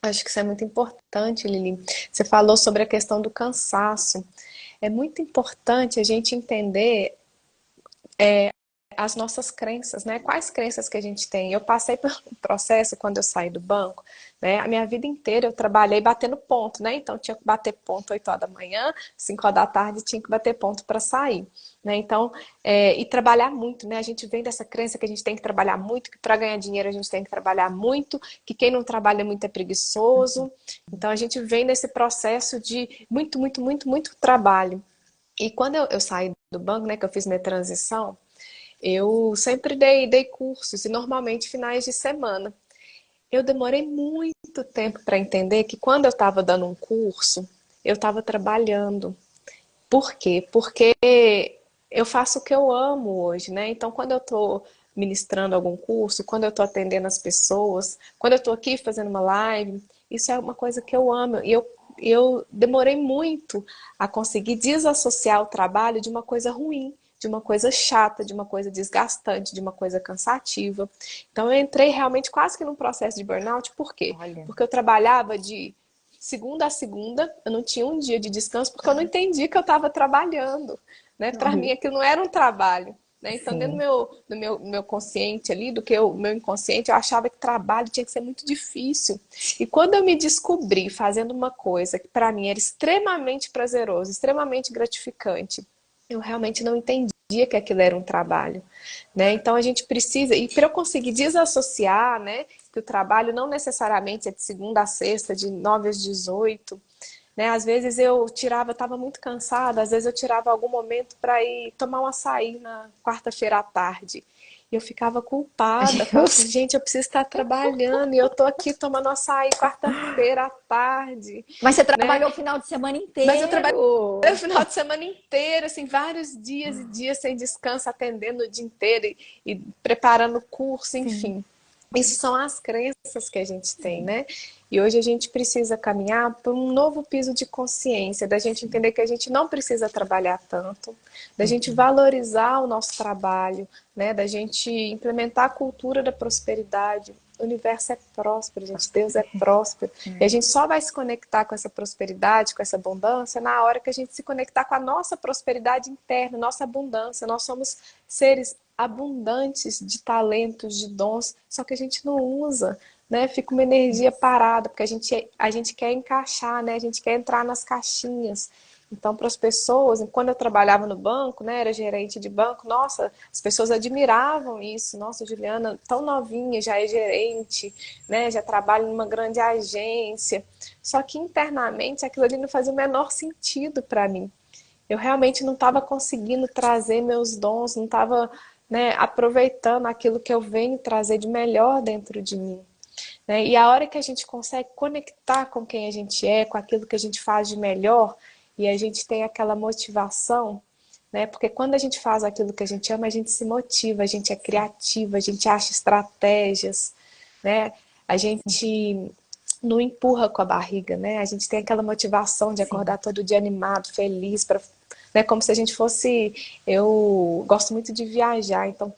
Acho que isso é muito importante, Lili. Você falou sobre a questão do cansaço. É muito importante a gente entender as nossas crenças, né? Quais crenças que a gente tem? Eu passei por um processo quando eu saí do banco, né? A minha vida inteira eu trabalhei batendo ponto, né? Então tinha que bater ponto 8 horas da manhã, 5 horas da tarde tinha que bater ponto para sair, né? Então, e trabalhar muito, né? A gente vem dessa crença que a gente tem que trabalhar muito, que para ganhar dinheiro a gente tem que trabalhar muito, que quem não trabalha muito é preguiçoso. Então a gente vem nesse processo de muito, muito, muito, muito trabalho. E quando eu saí do banco, né, que eu fiz minha transição, eu sempre dei cursos, e normalmente finais de semana. Eu demorei muito tempo para entender que quando eu estava dando um curso, eu estava trabalhando. Por quê? Porque eu faço o que eu amo hoje, né? Então, quando eu estou ministrando algum curso, quando eu estou atendendo as pessoas, quando eu estou aqui fazendo uma live, isso é uma coisa que eu amo. E eu demorei muito a conseguir desassociar o trabalho de uma coisa ruim, de uma coisa chata, de uma coisa desgastante, de uma coisa cansativa. Então, eu entrei realmente quase que num processo de burnout. Por quê? Olha. Porque eu trabalhava de segunda a segunda, eu não tinha um dia de descanso porque eu não entendi que eu estava trabalhando, né? Para mim aquilo não era um trabalho, né? Então dentro Sim. do meu consciente ali, do que o meu inconsciente, eu achava que trabalho tinha que ser muito difícil. E quando eu me descobri fazendo uma coisa que para mim era extremamente prazeroso, extremamente gratificante, eu realmente não entendia que aquilo era um trabalho, né? Então a gente precisa, e para eu conseguir desassociar, né, que o trabalho não necessariamente é de segunda a sexta, de 9 às 18, né? Às vezes eu tirava, estava muito cansada, às vezes eu tirava algum momento para ir tomar um açaí na quarta-feira à tarde. E eu ficava culpada, falava assim, gente, eu preciso estar trabalhando e eu tô aqui tomando açaí quarta-feira à tarde, Mas você né? trabalhou o final de semana Mas eu trabalhei o inteiro. final de semana inteiro, assim, vários dias e dias sem descanso, atendendo o dia inteiro e preparando o curso, Sim, enfim. Isso são as crenças que a gente tem, sim, né? E hoje a gente precisa caminhar por um novo piso de consciência, da gente sim. entender que a gente não precisa trabalhar tanto, da gente valorizar o nosso trabalho, né? Da gente implementar a cultura da prosperidade. O universo é próspero, gente. Deus é próspero. E a gente só vai se conectar com essa prosperidade, com essa abundância, na hora que a gente se conectar com a nossa prosperidade interna, nossa abundância. Nós somos seres abundantes de talentos, de dons, só que a gente não usa, né? Fica uma energia parada, porque a gente quer encaixar, né? A gente quer entrar nas caixinhas. Então, para as pessoas, quando eu trabalhava no banco, né, era gerente de banco, nossa, as pessoas admiravam isso. Nossa, Juliana, tão novinha, já é gerente, né, já trabalha numa grande agência. Só que internamente aquilo ali não fazia o menor sentido para mim. Eu realmente não estava conseguindo trazer meus dons, não estava, né, aproveitando aquilo que eu venho trazer de melhor dentro de mim, né? E a hora que a gente consegue conectar com quem a gente é, com aquilo que a gente faz de melhor, e a gente tem aquela motivação, né? Porque quando a gente faz aquilo que a gente ama, a gente se motiva, a gente é criativa, a gente acha estratégias, né? A gente não empurra com a barriga, né? A gente tem aquela motivação de Sim. acordar todo dia animado, feliz, para, né? Como se a gente fosse. Eu gosto muito de viajar, então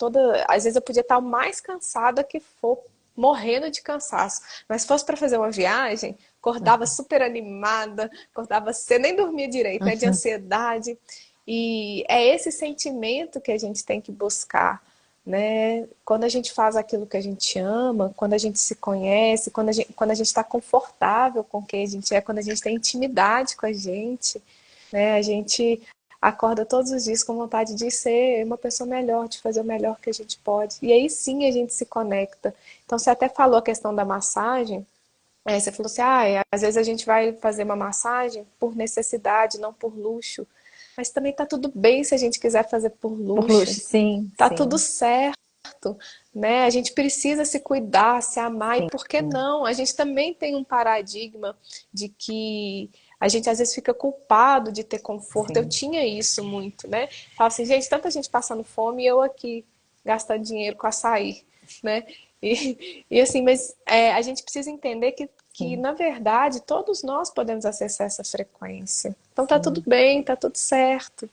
às vezes eu podia estar o mais cansada que for, morrendo de cansaço, mas se fosse para fazer uma viagem, acordava super animada, acordava cedo, nem dormia direito, né? De Uhum. ansiedade. E é esse sentimento que a gente tem que buscar, né? Quando a gente faz aquilo que a gente ama, quando a gente se conhece, quando a gente está confortável com quem a gente é, quando a gente tem intimidade com a gente, né? A gente acorda todos os dias com vontade de ser uma pessoa melhor, de fazer o melhor que a gente pode. E aí sim a gente se conecta. Então você até falou a questão da massagem. Você falou assim, às vezes a gente vai fazer uma massagem por necessidade, não por luxo. Mas também tá tudo bem se a gente quiser fazer por Por luxo, luxo. sim, Tá tudo sim. certo, né? A gente precisa se cuidar, se amar, e Sim. por que não? A gente também tem um paradigma de que a gente às vezes fica culpado de ter conforto. Eu Sim. tinha isso muito, né? Falava assim, gente, tanta gente passando fome e eu aqui gastando dinheiro com açaí, né? E assim, mas a gente precisa entender que, Sim. na verdade, todos nós podemos acessar essa frequência. Então tá tudo Sim. bem, tá tudo certo.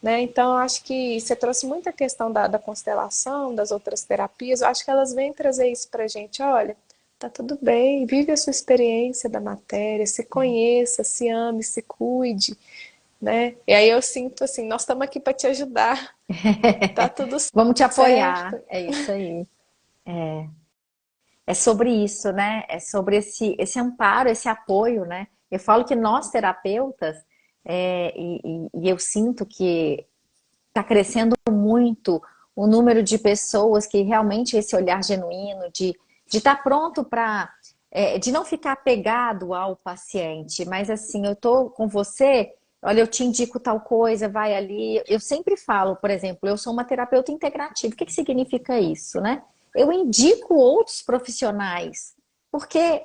Né? Então, eu acho que você trouxe muita questão da constelação, das outras terapias. Eu acho que elas vêm trazer isso para a gente. Olha, tá tudo bem, vive a sua experiência da matéria, se conheça, se ame, se cuide, né? E aí eu sinto assim, nós estamos aqui para te ajudar. Tá tudo Vamos te certo. apoiar. É isso aí. É sobre isso, né? É sobre esse amparo, esse apoio, né? Eu falo que nós terapeutas, e eu sinto que está crescendo muito o número de pessoas que realmente esse olhar genuíno de estar pronto para de não ficar apegado ao paciente, mas assim, eu tô com você, olha, eu te indico tal coisa, vai ali. Eu sempre falo, por exemplo, eu sou uma terapeuta integrativa. O que que significa isso, né? Eu indico outros profissionais, porque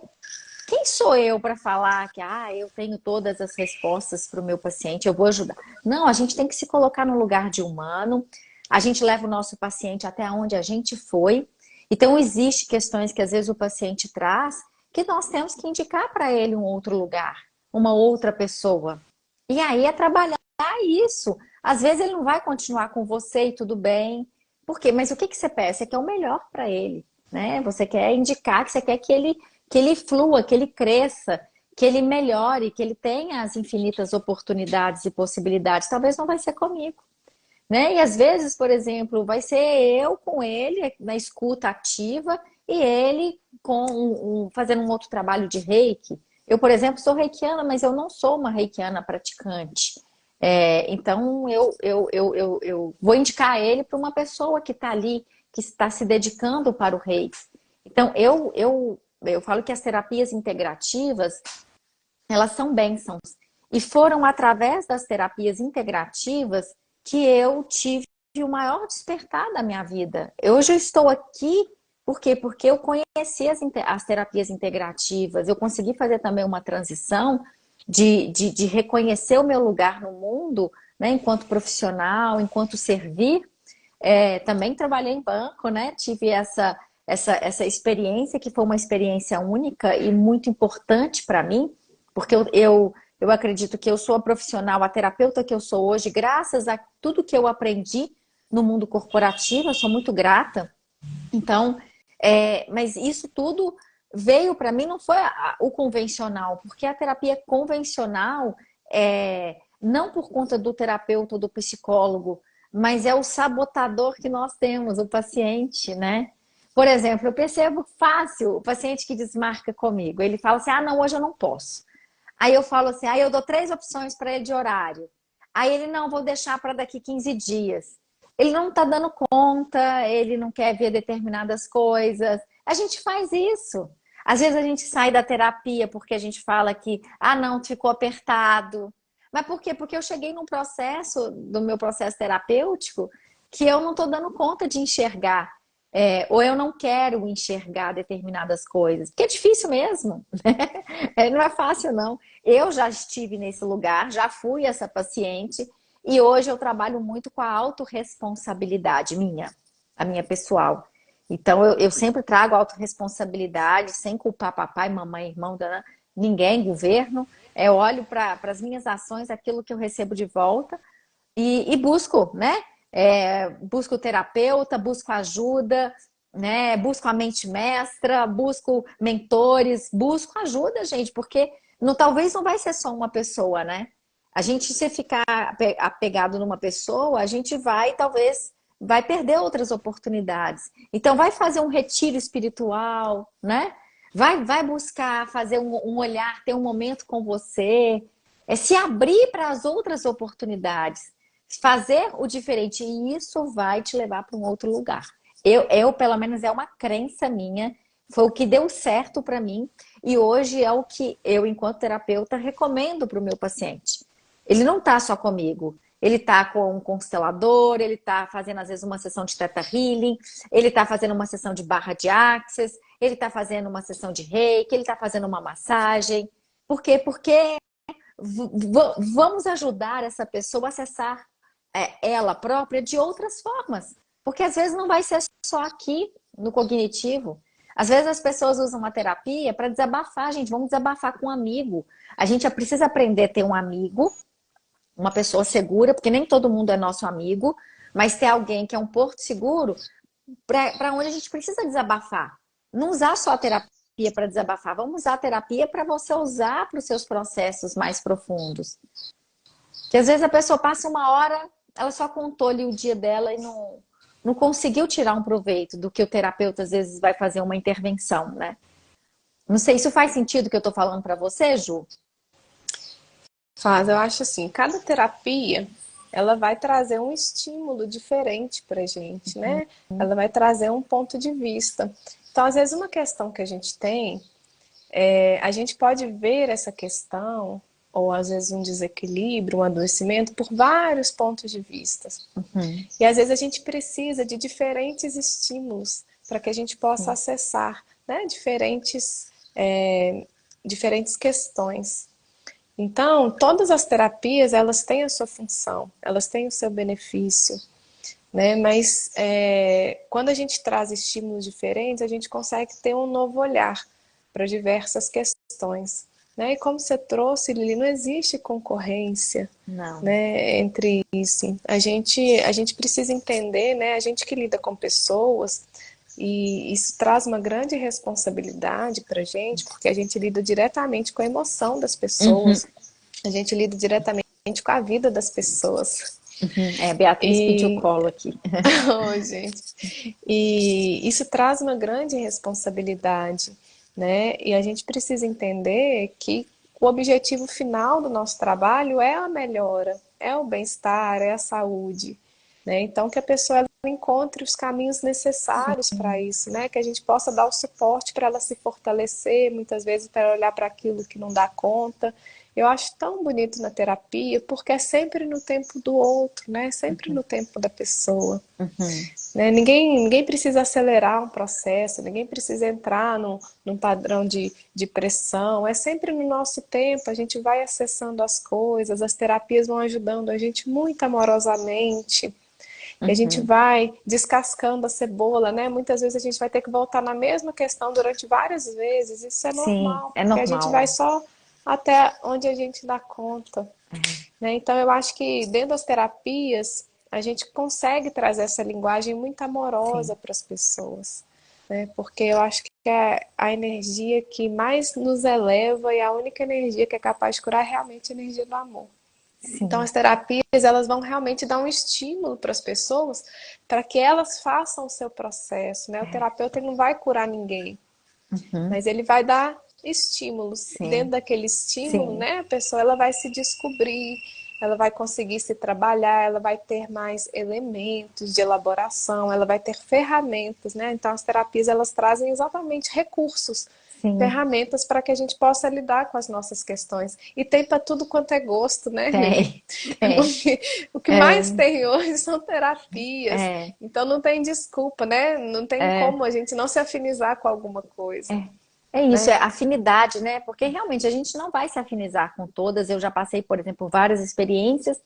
quem sou eu para falar que eu tenho todas as respostas para o meu paciente, eu vou ajudar? Não, a gente tem que se colocar no lugar de humano, a gente leva o nosso paciente até onde a gente foi. Então, existe questões que às vezes o paciente traz que nós temos que indicar para ele um outro lugar, uma outra pessoa. E aí é trabalhar isso. Às vezes ele não vai continuar com você e tudo bem. Por quê? Mas o que que você pensa? Você quer o melhor para ele, né? Você quer indicar que você quer que ele flua, que ele cresça, que ele melhore, que ele tenha as infinitas oportunidades e possibilidades. Talvez não vai ser comigo, né? E às vezes, por exemplo, vai ser eu com ele na escuta ativa e ele fazendo um outro trabalho de reiki. Eu, por exemplo, sou reikiana, mas eu não sou uma reikiana praticante. Então, eu vou indicar ele para uma pessoa que está ali, que está se dedicando para o reiki. Então, eu falo que as terapias integrativas, elas são bênçãos. E foram através das terapias integrativas que eu tive o maior despertar da minha vida. Hoje eu estou aqui, por quê? Porque eu conheci as terapias integrativas, eu consegui fazer também uma transição de reconhecer o meu lugar no mundo, né, enquanto profissional, enquanto servir. Também trabalhei em banco, né? Tive essa experiência que foi uma experiência única e muito importante para mim, porque eu acredito que eu sou a profissional, a terapeuta que eu sou hoje, graças a tudo que eu aprendi no mundo corporativo, eu sou muito grata. Então, mas isso tudo veio para mim, não foi o convencional, porque a terapia convencional, não por conta do terapeuta ou do psicólogo, mas é o sabotador que nós temos, o paciente, né? Por exemplo, eu percebo fácil o paciente que desmarca comigo. Ele fala assim: não, hoje eu não posso. Aí eu falo assim: eu dou 3 opções para ele de horário. Aí ele: não, vou deixar para daqui 15 dias. Ele não está dando conta, ele não quer ver determinadas coisas. A gente faz isso. Às vezes a gente sai da terapia porque a gente fala que, não, ficou apertado. Mas por quê? Porque eu cheguei num processo, do meu processo terapêutico, que eu não estou dando conta de enxergar. Ou eu não quero enxergar determinadas coisas. Porque é difícil mesmo, né? Não é fácil, não. Eu já estive nesse lugar, já fui essa paciente, e hoje eu trabalho muito com a autorresponsabilidade minha, a minha pessoal. Então eu sempre trago autorresponsabilidade, sem culpar papai, mamãe, irmão, ninguém, governo. Eu olho para as minhas ações, aquilo que eu recebo de volta, e busco, né? Busco terapeuta, busco ajuda, né? Busco a mente mestra, busco mentores, busco ajuda, gente, porque talvez não vai ser só uma pessoa, né? A gente, se ficar apegado numa pessoa, a gente talvez, vai perder outras oportunidades. Então, vai fazer um retiro espiritual, né? Vai buscar fazer um olhar, ter um momento com você, se abrir para as outras oportunidades, fazer o diferente, e isso vai te levar para um outro lugar. Pelo menos, é uma crença minha, foi o que deu certo para mim, e hoje é o que eu, enquanto terapeuta, recomendo para o meu paciente. Ele não está só comigo, ele tá com um constelador, ele tá fazendo às vezes uma sessão de Theta Healing, ele tá fazendo uma sessão de barra de Access, ele tá fazendo uma sessão de Reiki, ele tá fazendo uma massagem. Por quê? Porque vamos ajudar essa pessoa a acessar ela própria de outras formas. Porque às vezes não vai ser só aqui no cognitivo. Às vezes as pessoas usam a terapia para desabafar, gente. Vamos desabafar com um amigo. A gente precisa aprender a ter um amigo, uma pessoa segura, porque nem todo mundo é nosso amigo, mas ter alguém que é um porto seguro para onde a gente precisa desabafar. Não usar só a terapia para desabafar, vamos usar a terapia para você usar para os seus processos mais profundos. Que às vezes a pessoa passa uma hora, ela só contou ali o dia dela e não conseguiu tirar um proveito do que o terapeuta às vezes vai fazer uma intervenção, né? Não sei, isso faz sentido que eu tô falando para você, Ju? Faz, eu acho assim, cada terapia, ela vai trazer um estímulo diferente pra gente, né? Ela vai trazer um ponto de vista. Então, às vezes, uma questão que a gente tem, a gente pode ver essa questão, ou às vezes um desequilíbrio, um adoecimento, por vários pontos de vista. Uhum. E às vezes a gente precisa de diferentes estímulos para que a gente possa Sim. acessar, né, diferentes questões. Então, todas as terapias, elas têm a sua função, elas têm o seu benefício, né? Mas quando a gente traz estímulos diferentes, a gente consegue ter um novo olhar para diversas questões, né? E como você trouxe, Lili, não existe concorrência, Não. né, entre isso. A gente precisa entender, né? A gente que lida com pessoas, e isso traz uma grande responsabilidade para a gente, porque a gente lida diretamente com a emoção das Uhum. pessoas, a gente lida diretamente com a vida das pessoas. Uhum. É, a Beatriz pediu E, colo aqui. oh, gente, e isso traz uma grande responsabilidade, né? E a gente precisa entender que o objetivo final do nosso trabalho é a melhora, é o bem-estar, é a saúde, né? Então, que a pessoa ela encontre os caminhos necessários para Sim. isso, né? Que a gente possa dar o suporte para ela se fortalecer, muitas vezes para olhar para aquilo que não dá conta. Eu acho tão bonito na terapia, porque é sempre no tempo do outro, né? Sempre no tempo da pessoa. Uhum. Né? Ninguém precisa acelerar um processo, ninguém precisa entrar num padrão de pressão. É sempre no nosso tempo, a gente vai acessando as coisas, as terapias vão ajudando a gente muito amorosamente. E a gente Uhum. vai descascando a cebola, né? Muitas vezes a gente vai ter que voltar na mesma questão durante várias vezes. Isso é Sim, normal, é porque a gente normal. vai só até onde a gente dá conta, né? Então eu acho que dentro das terapias a gente consegue trazer essa linguagem muito Sim. amorosa para as pessoas, né? Porque eu acho que é a energia que mais nos eleva e a única energia que é capaz de curar é realmente a energia do amor. Então, Sim. as terapias, elas vão realmente dar um estímulo para as pessoas para que elas façam o seu processo, né? O terapeuta ele não vai curar ninguém, Uhum. mas ele vai dar estímulos. E dentro Sim. daquele estímulo, Sim. né, a pessoa ela vai se descobrir, ela vai conseguir se trabalhar, ela vai ter mais elementos de elaboração, ela vai ter ferramentas, né? Então, as terapias, elas trazem exatamente recursos, Sim. ferramentas para que a gente possa lidar com as nossas questões. E tem para tudo quanto é gosto, né, Lili? Tem. Tem. O que mais É, tem hoje são terapias. é, Então não tem desculpa, né? Não tem é, como a gente não se afinizar com alguma coisa, é. É isso, é né? afinidade, né? Porque realmente a gente não vai se afinizar com todas. Eu já passei, por exemplo, por várias experiências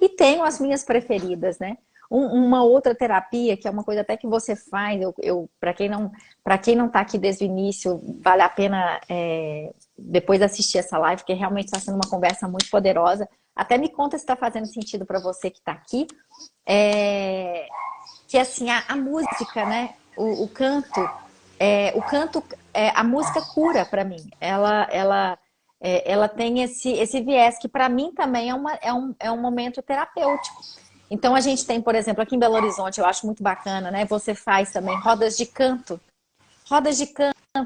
e tenho as minhas preferidas, né? Uma outra terapia, que é uma coisa até que você faz, para quem não está aqui desde o início, vale a pena depois assistir essa live, porque realmente está sendo uma conversa muito poderosa. Até me conta se está fazendo sentido para você que está aqui. É, que assim, a música, né? O canto, a música cura para mim. Ela tem esse viés que para mim também é um momento terapêutico. Então a gente tem, por exemplo, aqui em Belo Horizonte, eu acho muito bacana, né? Você faz também rodas de canto,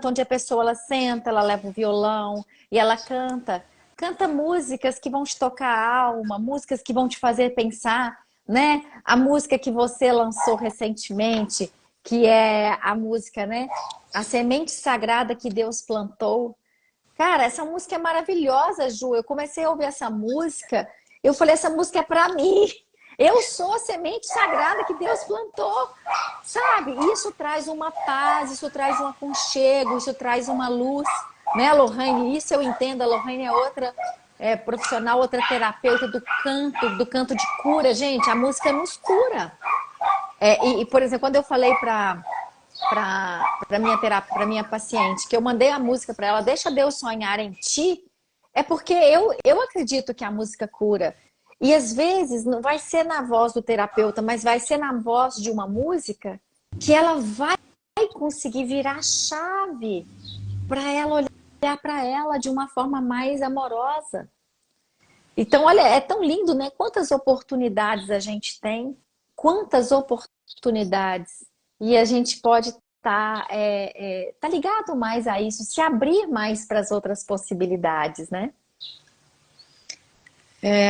onde a pessoa ela senta, ela leva o violão e ela canta. Canta músicas que vão te tocar a alma, músicas que vão te fazer pensar, né? A música que você lançou recentemente, que é a música, né? A semente sagrada que Deus plantou. Cara, essa música é maravilhosa, Ju. Eu comecei a ouvir essa música, Eu falei, essa música é pra mim. Eu sou a semente sagrada que Deus plantou, sabe? Isso traz uma paz, isso traz um aconchego, isso traz uma luz, né, Lohane? Isso eu entendo, a Lohane é outra profissional, outra terapeuta do canto de cura. Gente, a música nos cura. Por exemplo, quando eu falei para minha paciente, que eu mandei a música para ela, deixa Deus sonhar em ti, é porque eu acredito que a música cura. E às vezes não vai ser na voz do terapeuta, mas vai ser na voz de uma música que ela vai conseguir virar a chave para ela olhar para ela de uma forma mais amorosa. Então, olha, é tão lindo, né? Quantas oportunidades a gente tem, quantas oportunidades. E a gente pode tá ligado mais a isso, se abrir mais para as outras possibilidades, né?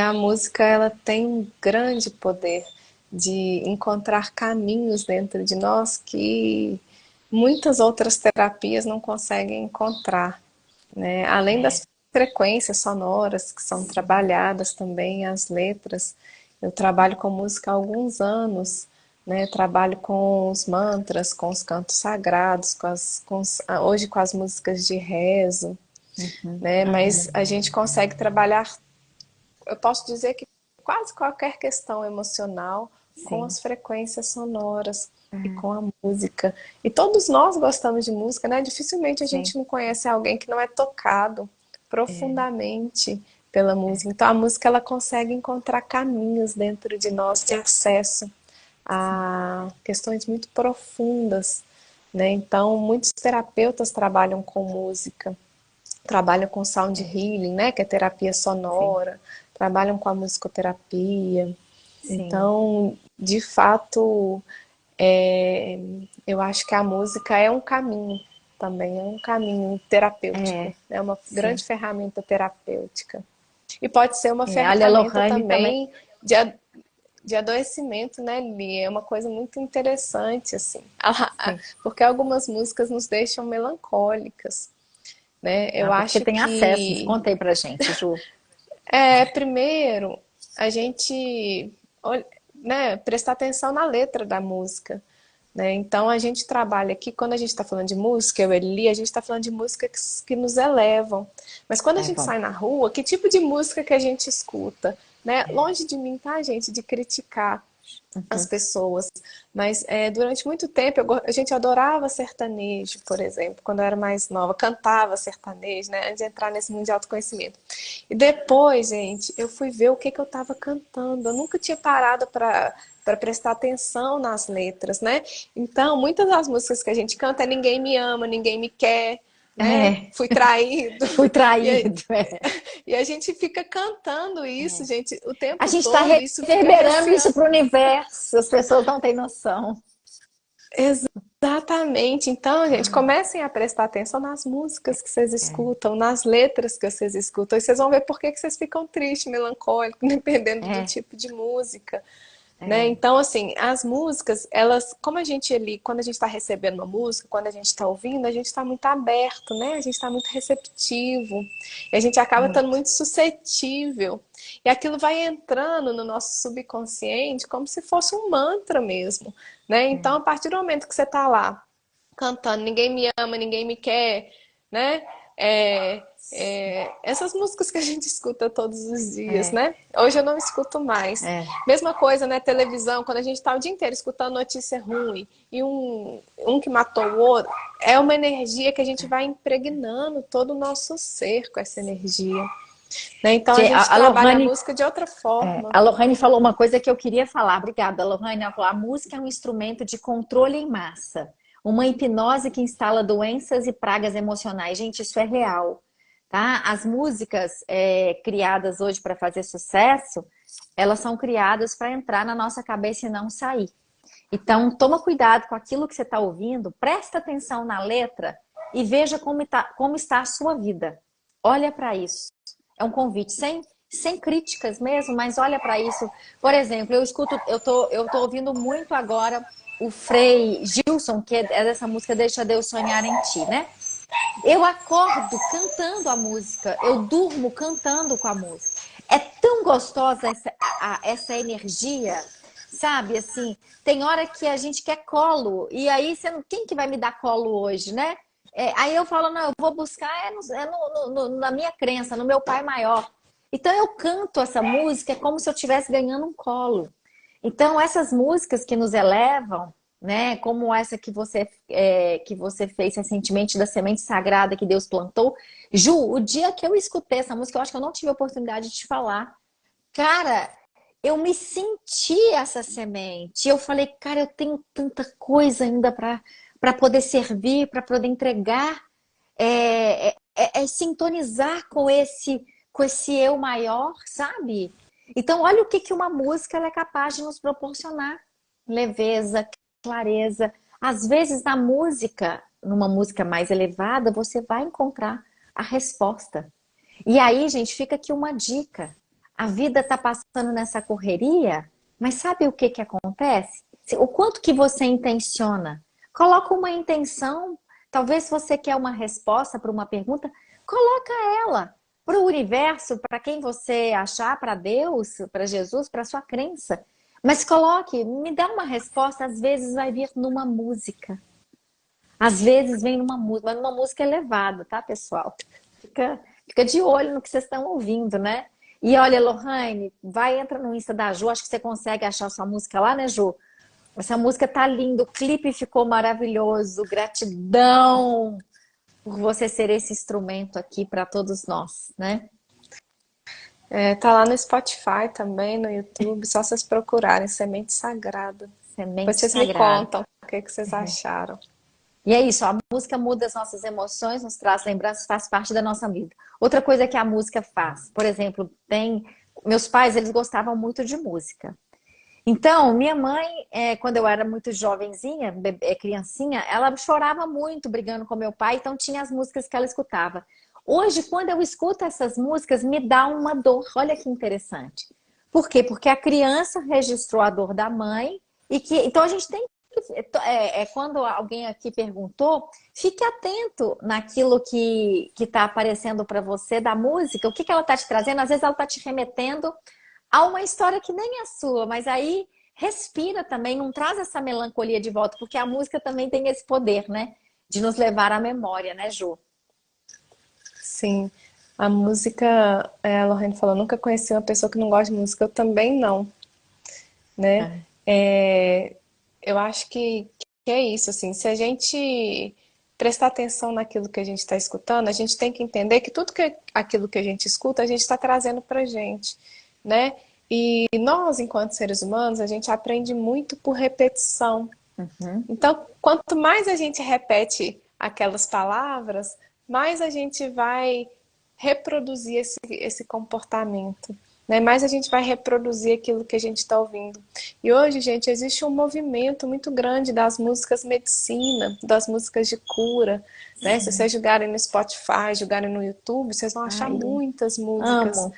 A música ela tem um grande poder de encontrar caminhos dentro de nós que muitas outras terapias não conseguem encontrar, né? Além das frequências sonoras que são trabalhadas também, as letras. Eu trabalho com música há alguns anos, né? Trabalho com os mantras, com os cantos sagrados, hoje com as músicas de rezo, né? Mas a gente consegue trabalhar, eu posso dizer que quase qualquer questão emocional com Sim. as frequências sonoras e com a música. E todos nós gostamos de música, né? Dificilmente a Sim. gente não conhece alguém que não é tocado profundamente pela música. Então a música ela consegue encontrar caminhos dentro de nós de acesso a questões muito profundas, né? Então muitos terapeutas trabalham com música, trabalham com sound healing, né? Que é terapia sonora, trabalham com a musicoterapia. Sim. Então, de fato, eu acho que a música é um caminho também, é um caminho terapêutico, é uma Sim. grande ferramenta terapêutica. E pode ser uma Olha, a ferramenta Lohane também. também de adoecimento, né, Li? É uma coisa muito interessante, assim. Sim. Porque algumas músicas nos deixam melancólicas, né? Eu Porque acho tem acesso. que, Conta aí pra gente, Ju. primeiro, a gente, né, prestar atenção na letra da música, né? Então a gente trabalha aqui, quando a gente está falando de música, eu e Eli, a gente está falando de músicas que nos elevam. Mas quando a gente Vamos. sai na rua, que tipo de música que a gente escuta? Né? Longe de mim, tá, gente, de criticar as pessoas. Mas durante muito tempo a gente adorava sertanejo, por exemplo, quando eu era mais nova, cantava sertanejo, né? Antes de entrar nesse mundo de autoconhecimento. E depois, gente, eu fui ver o que eu estava cantando. Eu nunca tinha parado para prestar atenção nas letras, né? Então, muitas das músicas que a gente canta é Ninguém Me Ama, Ninguém Me Quer, né? É, Fui traído. fui E, traído. e a gente fica cantando isso, gente, o A tempo gente está todo. Isso fica reverberando isso ressoando. para o universo. As pessoas não têm noção. Exatamente. Então, gente, comecem a prestar atenção nas músicas que vocês escutam, nas letras que vocês escutam, e vocês vão ver por que vocês ficam tristes, melancólicos, dependendo do É, tipo de música. Né? Então, assim, as músicas, elas, como a gente ali, quando a gente está recebendo uma música, quando a gente está ouvindo, a gente está muito aberto, né? A gente está muito receptivo, e a gente acaba estando muito. muito suscetível. E aquilo vai entrando no nosso subconsciente como se fosse um mantra mesmo, né? Então, a partir do momento que você está lá cantando, ninguém me ama, ninguém me quer, né? Essas músicas que a gente escuta todos os dias, É, né? Hoje eu não escuto mais. é, Mesma coisa, né? Televisão, quando a gente tá o dia inteiro escutando notícia ruim e um que matou o outro, é uma energia que a gente vai impregnando todo o nosso ser com essa energia. Né? Então a gente A trabalha a Lohane, música de outra forma. a Lohane falou uma coisa que eu queria falar. Obrigada, Lohane. Ela falou, a música é um instrumento de controle em massa. Uma hipnose que instala doenças e pragas emocionais. Gente, isso é real. Tá? As músicas criadas hoje para fazer sucesso, elas são criadas para entrar na nossa cabeça e não sair. Então, toma cuidado com aquilo que você está ouvindo, presta atenção na letra e veja como está a sua vida. Olha para isso. É um convite, sem críticas mesmo, mas olha para isso. Por exemplo, eu tô ouvindo muito agora o Frei Gilson, que é dessa música Deixa Deus Sonhar em Ti, né? Eu acordo cantando a música, eu durmo cantando com a música. É tão gostosa essa energia, sabe? Assim, tem hora que a gente quer colo, e aí quem que vai me dar colo hoje, né? Aí eu falo, não, eu vou buscar na minha crença, no meu pai maior. Então eu canto essa música, é como se eu estivesse ganhando um colo. Então essas músicas que nos elevam, né? Como essa que você fez recentemente da semente sagrada que Deus plantou. Ju, o dia que eu escutei essa música, eu acho que eu não tive a oportunidade de te falar. Cara, eu me senti essa semente. Eu falei, cara, eu tenho tanta coisa ainda para poder servir, para poder entregar, é sintonizar com esse eu maior, sabe? Então, olha o que que uma música ela é capaz de nos proporcionar: leveza, clareza. Às vezes, na música, numa música mais elevada, você vai encontrar a resposta. E aí, gente, fica aqui uma dica. A vida está passando nessa correria, mas sabe o que que acontece? O quanto que você intenciona? Coloca uma intenção. Talvez se você quer uma resposta para uma pergunta, coloca ela para o universo, para quem você achar, para Deus, para Jesus, para sua crença. Mas coloque, me dá uma resposta. Às vezes vai vir numa música. Às vezes vem numa música, mas numa música elevada, tá, pessoal? Fica de olho no que vocês estão ouvindo, né? E olha, Lohane, entra no Insta da Ju, acho que você consegue achar sua música lá, né, Ju? Essa música tá linda, o clipe ficou maravilhoso. Gratidão por você ser esse instrumento aqui para todos nós, né? Tá lá no Spotify também, no YouTube, só vocês procurarem Semente Sagrada. Depois Semente vocês me sagrada. contam o que que vocês acharam. E é isso, a música muda as nossas emoções, nos traz lembranças, faz parte da nossa vida. Outra coisa que a música faz, por exemplo, meus pais, eles gostavam muito de música. Então, minha mãe, quando eu era muito jovenzinha, criancinha, ela chorava muito brigando com meu pai, então tinha as músicas que ela escutava. Hoje, quando eu escuto essas músicas, me dá uma dor. Olha que interessante. Por quê? Porque a criança registrou a dor da mãe então a gente tem quando alguém aqui perguntou, fique atento naquilo que está aparecendo para você da música, o que que ela está te trazendo. Às vezes ela está te remetendo a uma história que nem é sua, mas aí respira também, não traz essa melancolia de volta, porque a música também tem esse poder, né? De nos levar à memória, né, Ju? Sim, a música, a Lorraine falou, nunca conheci uma pessoa que não gosta de música, eu também não, né? É. É, eu acho que é isso, assim, se a gente prestar atenção naquilo que a gente está escutando, a gente tem que entender que tudo aquilo que a gente escuta, a gente está trazendo pra gente, né? E nós, enquanto seres humanos, a gente aprende muito por repetição. Uhum. Então, quanto mais a gente repete aquelas palavras, mais a gente vai reproduzir esse comportamento, né? Mais a gente vai reproduzir aquilo que a gente está ouvindo. E hoje, gente, existe um movimento muito grande das músicas medicina, das músicas de cura, né? Se vocês jogarem no Spotify, jogarem no YouTube, vocês vão achar Ai, muitas músicas, amo.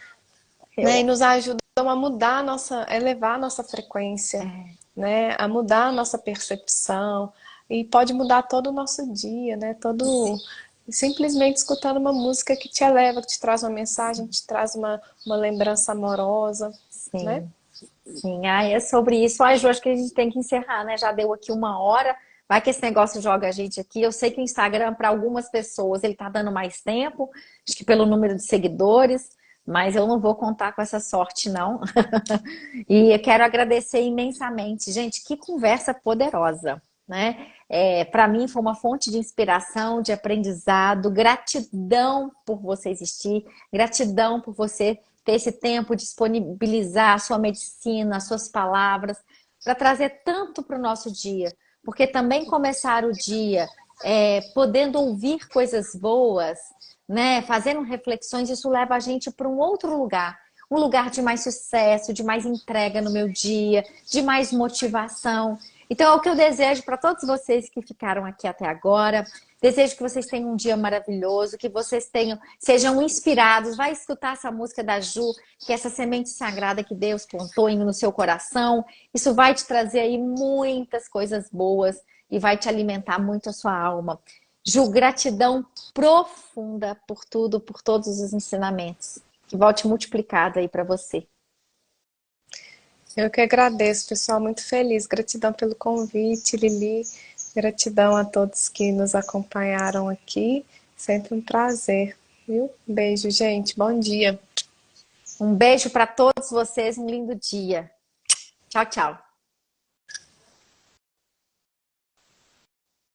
né? E Eu. nos ajudam a mudar a nossa, a elevar a nossa frequência, É. né? A mudar a nossa percepção e pode mudar todo o nosso dia, né? Todo simplesmente escutando uma música que te eleva, que te traz uma mensagem, que te traz uma lembrança amorosa, né? Sim, sim. Ai, é sobre isso. Ai, Ju, acho que a gente tem que encerrar, né? Já deu aqui uma hora. Vai que esse negócio joga a gente aqui. Eu sei que o Instagram, para algumas pessoas, ele tá dando mais tempo, acho que pelo número de seguidores, mas eu não vou contar com essa sorte, não. E eu quero agradecer imensamente. Gente, que conversa poderosa, né? Para mim foi uma fonte de inspiração, de aprendizado. Gratidão por você existir, gratidão por você ter esse tempo, disponibilizar a sua medicina, as suas palavras, para trazer tanto para o nosso dia. Porque também começar o dia podendo ouvir coisas boas, né? Fazendo reflexões, isso leva a gente para um outro lugar. Um lugar de mais sucesso, de mais entrega no meu dia, de mais motivação. Então, é o que eu desejo para todos vocês que ficaram aqui até agora. Desejo que vocês tenham um dia maravilhoso, que vocês sejam inspirados. Vai escutar essa música da Ju, que é essa semente sagrada que Deus plantou no seu coração. Isso vai te trazer aí muitas coisas boas e vai te alimentar muito a sua alma. Ju, gratidão profunda por tudo, por todos os ensinamentos. Que volte multiplicado aí para você. Eu que agradeço, pessoal, muito feliz. Gratidão pelo convite, Lili. Gratidão a todos que nos acompanharam aqui. Sempre um prazer, viu? Beijo, gente. Bom dia. Um beijo para todos vocês, um lindo dia. Tchau, tchau.